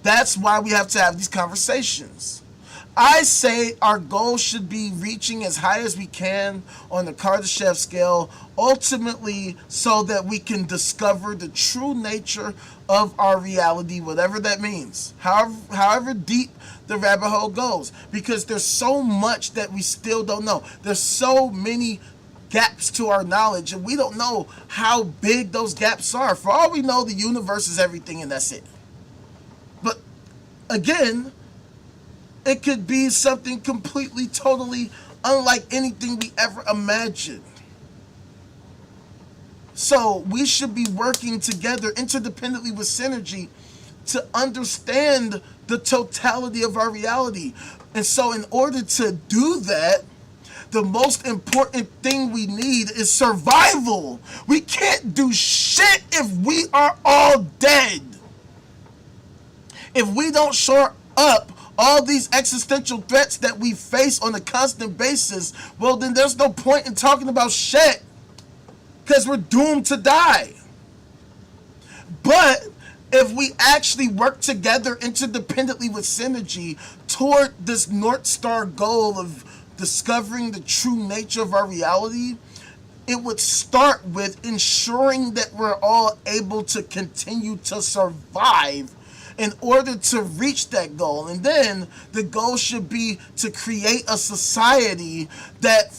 that's why we have to have these conversations. I say our goal should be reaching as high as we can on the Kardashev scale, ultimately so that we can discover the true nature of our reality, whatever that means, however deep the rabbit hole goes, because there's so much that we still don't know. There's so many gaps to our knowledge, and we don't know how big those gaps are. For all we know, the universe is everything, and that's it. But again, it could be something completely, totally unlike anything we ever imagined. So we should be working together interdependently with synergy to understand the totality of our reality. And so in order to do that, the most important thing we need is survival. We can't do shit if we are all dead. If we don't shore up all these existential threats that we face on a constant basis, well, then there's no point in talking about shit, because we're doomed to die. But if we actually work together interdependently with synergy toward this North Star goal of discovering the true nature of our reality, it would start with ensuring that we're all able to continue to survive in order to reach that goal. And then the goal should be to create a society that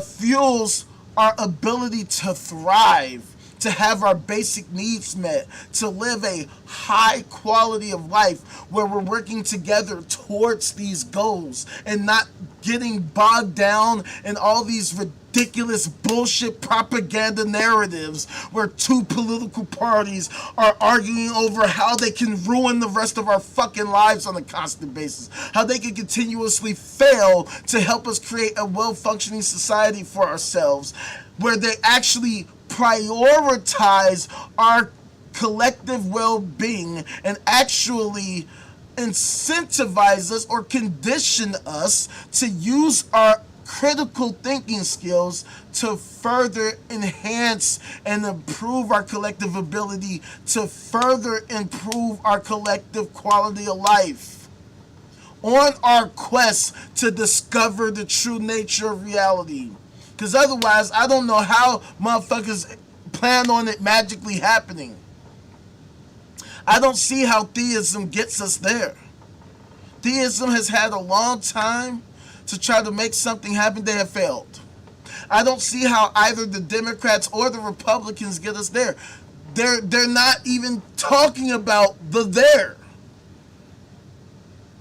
fuels our ability to thrive, to have our basic needs met, to live a high quality of life where we're working together towards these goals and not getting bogged down in all these ridiculous bullshit propaganda narratives where two political parties are arguing over how they can ruin the rest of our fucking lives on a constant basis, how they can continuously fail to help us create a well-functioning society for ourselves, where they actually prioritize our collective well-being and actually incentivize us or condition us to use our critical thinking skills to further enhance and improve our collective ability, to further improve our collective quality of life on our quest to discover the true nature of reality. Because otherwise, I don't know how motherfuckers plan on it magically happening. I don't see how theism gets us there. Theism has had a long time to try to make something happen. They have failed. I don't see how either the Democrats or the Republicans get us there. They're not even talking about the there.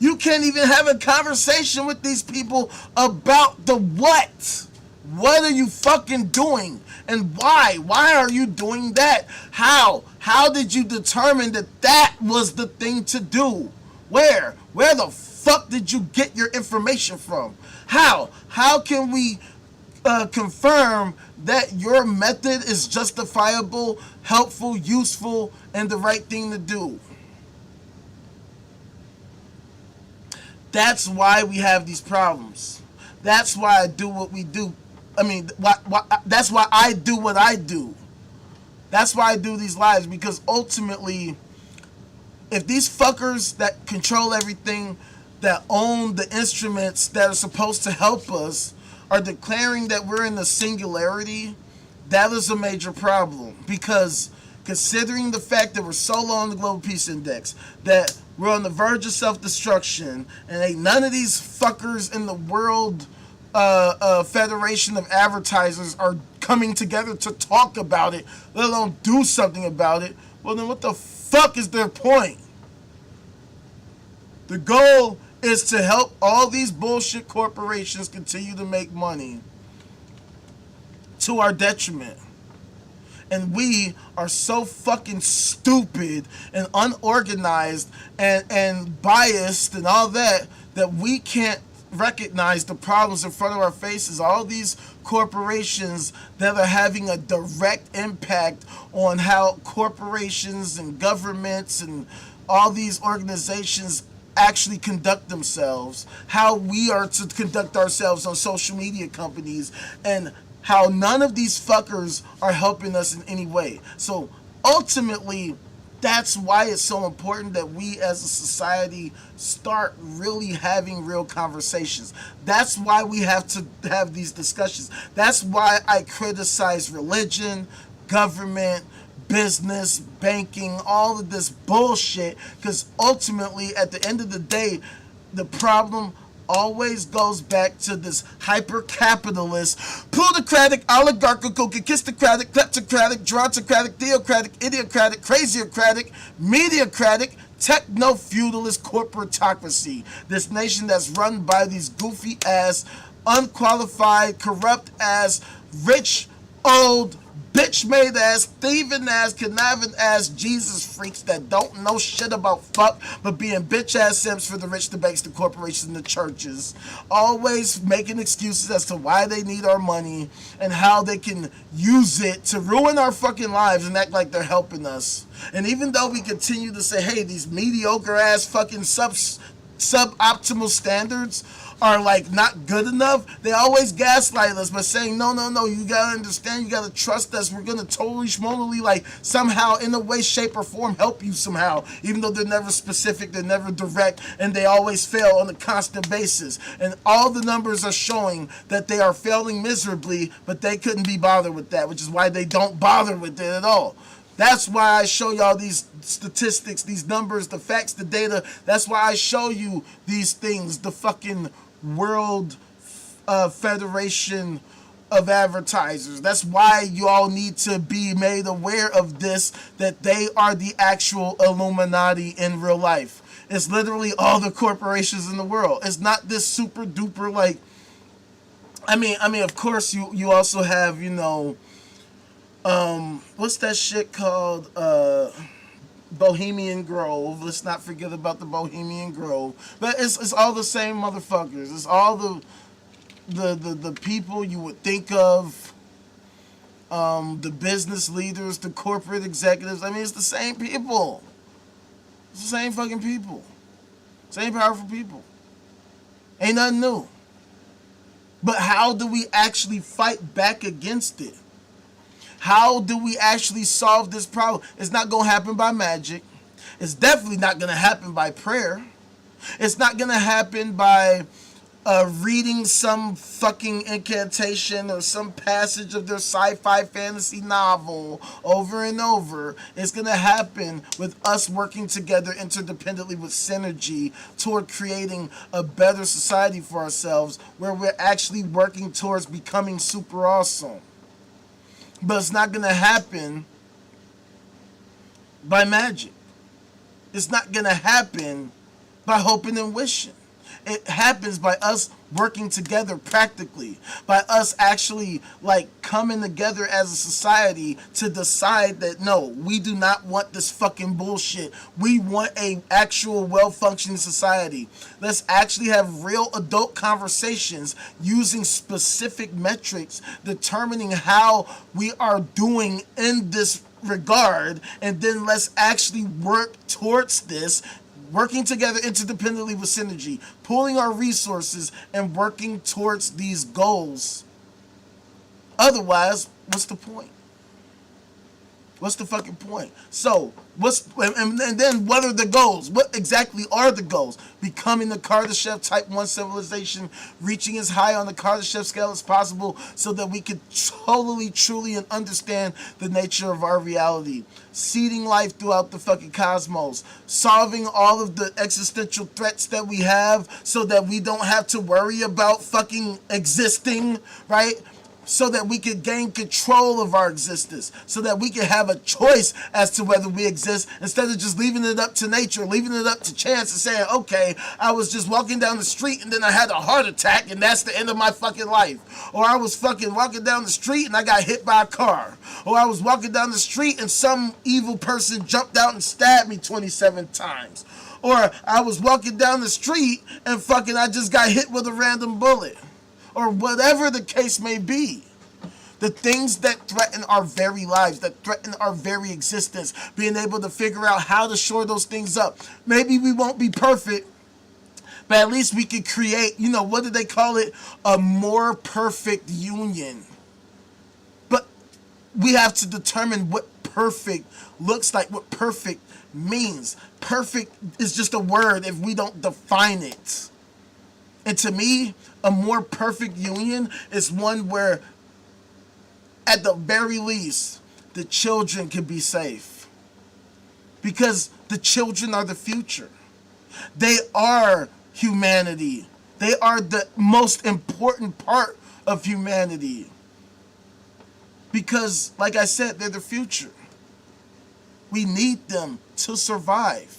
You can't even have a conversation with these people about the what. What are you fucking doing? And why? Why are you doing that? How? How did you determine that that was the thing to do? Where? Where the fuck did you get your information from? How? How can we confirm that your method is justifiable, helpful, useful, and the right thing to do? That's why we have these problems. That's why I do what we do. I mean, that's why I do what I do. That's why I do these lives, because ultimately, if these fuckers that control everything, that own the instruments that are supposed to help us, are declaring that we're in the singularity, that is a major problem. Because considering the fact that we're so low on the Global Peace Index, that we're on the verge of self-destruction, and ain't none of these fuckers in the world Federation of Advertisers are coming together to talk about it, let alone do something about it, well then what the fuck is their point? The goal is to help all these bullshit corporations continue to make money to our detriment. And we are so fucking stupid and unorganized and biased and all that, that we can't recognize the problems in front of our faces. All these corporations that are having a direct impact on how corporations and governments and all these organizations actually conduct themselves, how we are to conduct ourselves on social media companies, and how none of these fuckers are helping us in any way. So ultimately, that's why it's so important that we as a society start really having real conversations. That's why we have to have these discussions. That's why I criticize religion, government, business, banking, all of this bullshit, because ultimately, at the end of the day, the problem always goes back to this hyper-capitalist, plutocratic, oligarchical, conquistocratic, kleptocratic, gerontocratic, theocratic, idiocratic, craziocratic, mediocratic, techno-feudalist corporatocracy. This nation that's run by these goofy-ass, unqualified, corrupt-ass, rich, old, bitch-made-ass, thieving-ass, conniving-ass Jesus freaks that don't know shit about fuck, but being bitch-ass simps for the rich, the banks, the corporations, and the churches. Always making excuses as to why they need our money and how they can use it to ruin our fucking lives and act like they're helping us. And even though we continue to say, hey, these mediocre-ass fucking suboptimal standards are like not good enough, they always gaslight us by saying, no, you gotta understand, you gotta trust us, we're gonna totally schmolily, like, somehow, in a way, shape, or form, help you somehow, even though they're never specific, they're never direct, and they always fail on a constant basis. And all the numbers are showing that they are failing miserably, but they couldn't be bothered with that, which is why they don't bother with it at all. That's why I show y'all these statistics, these numbers, the facts, the data. That's why I show you these things, the fucking World Federation of Advertisers. That's why you all need to be made aware of this, that they are the actual Illuminati in real life. It's literally all the corporations in the world. It's not this super duper, like, I mean, of course you also have, you know, what's that shit called? Bohemian Grove. Let's not forget about the Bohemian Grove. But it's all the same motherfuckers. It's all the people you would think of. The business leaders, the corporate executives. I mean, it's the same people. It's the same fucking people. Same powerful people. Ain't nothing new. But how do we actually fight back against it? How do we actually solve this problem? It's not going to happen by magic. It's definitely not going to happen by prayer. It's not going to happen by reading some fucking incantation or some passage of their sci-fi fantasy novel over and over. It's going to happen with us working together interdependently with synergy toward creating a better society for ourselves, where we're actually working towards becoming super awesome. But it's not going to happen by magic. It's not going to happen by hoping and wishing. It happens by us working together practically, by us actually like coming together as a society to decide that no, we do not want this fucking bullshit. We want a actual well-functioning society. Let's actually have real adult conversations using specific metrics, determining how we are doing in this regard, and then let's actually work towards this, working together interdependently with synergy, pooling our resources and working towards these goals. Otherwise, what's the point? What's the fucking point? So, and then what are the goals? What exactly are the goals? Becoming the Kardashev Type 1 civilization, reaching as high on the Kardashev scale as possible so that we could totally, truly, and understand the nature of our reality. Seeding life throughout the fucking cosmos. Solving all of the existential threats that we have so that we don't have to worry about fucking existing, right? So that we could gain control of our existence, so that we can have a choice as to whether we exist, instead of just leaving it up to nature, leaving it up to chance and saying, okay, I was just walking down the street and then I had a heart attack and that's the end of my fucking life. Or I was fucking walking down the street and I got hit by a car. Or I was walking down the street and some evil person jumped out and stabbed me 27 times. Or I was walking down the street and fucking I just got hit with a random bullet. Or whatever the case may be. The things that threaten our very lives, that threaten our very existence, being able to figure out how to shore those things up. Maybe we won't be perfect, but at least we can create, what do they call it? A more perfect union. But we have to determine what perfect looks like, what perfect means. Perfect is just a word if we don't define it. And to me, a more perfect union is one where, at the very least, the children can be safe. Because the children are the future. They are humanity. They are the most important part of humanity. Because, like I said, they're the future. We need them to survive.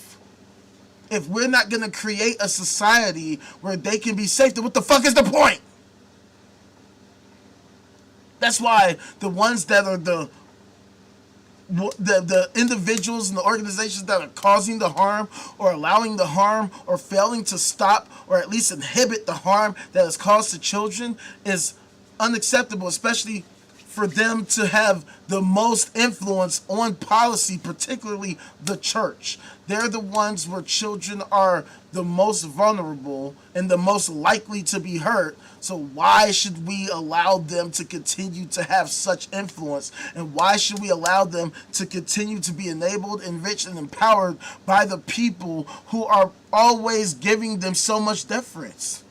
If we're not going to create a society where they can be safe, then what the fuck is the point? That's why the ones that are the individuals and the organizations that are causing the harm or allowing the harm or failing to stop or at least inhibit the harm that is caused to children is unacceptable, especially for them to have the most influence on policy, particularly the church. They're the ones where children are the most vulnerable and the most likely to be hurt. So why should we allow them to continue to have such influence? And why should we allow them to continue to be enabled, enriched, and empowered by the people who are always giving them so much deference?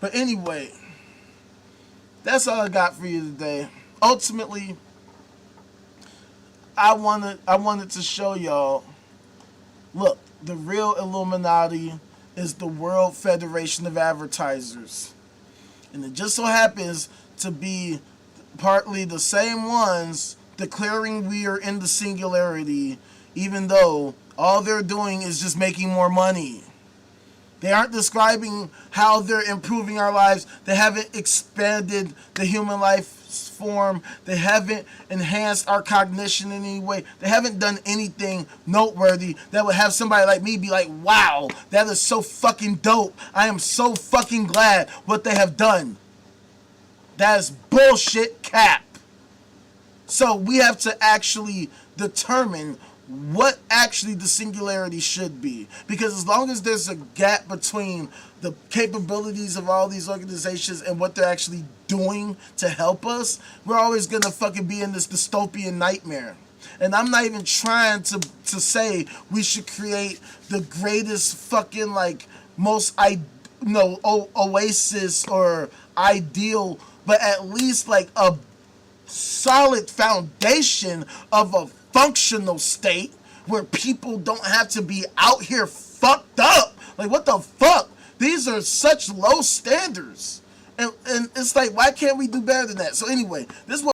But anyway, that's all I got for you today. Ultimately, I wanted to show y'all, look, the real Illuminati is the World Federation of Advertisers. And it just so happens to be partly the same ones declaring we are in the singularity, even though all they're doing is just making more money. They aren't describing how they're improving our lives. They haven't expanded the human life form. They haven't enhanced our cognition in any way. They haven't done anything noteworthy that would have somebody like me be like, wow, that is so fucking dope. I am so fucking glad what they have done. That is bullshit cap. So we have to actually determine what actually the singularity should be. Because as long as there's a gap between the capabilities of all these organizations and what they're actually doing to help us, we're always going to fucking be in this dystopian nightmare. And I'm not even trying to say we should create the greatest fucking most oasis or ideal, but at least a solid foundation of a functional state where people don't have to be out here fucked up. What the fuck? These are such low standards. And it's why can't we do better than that? So anyway, this is what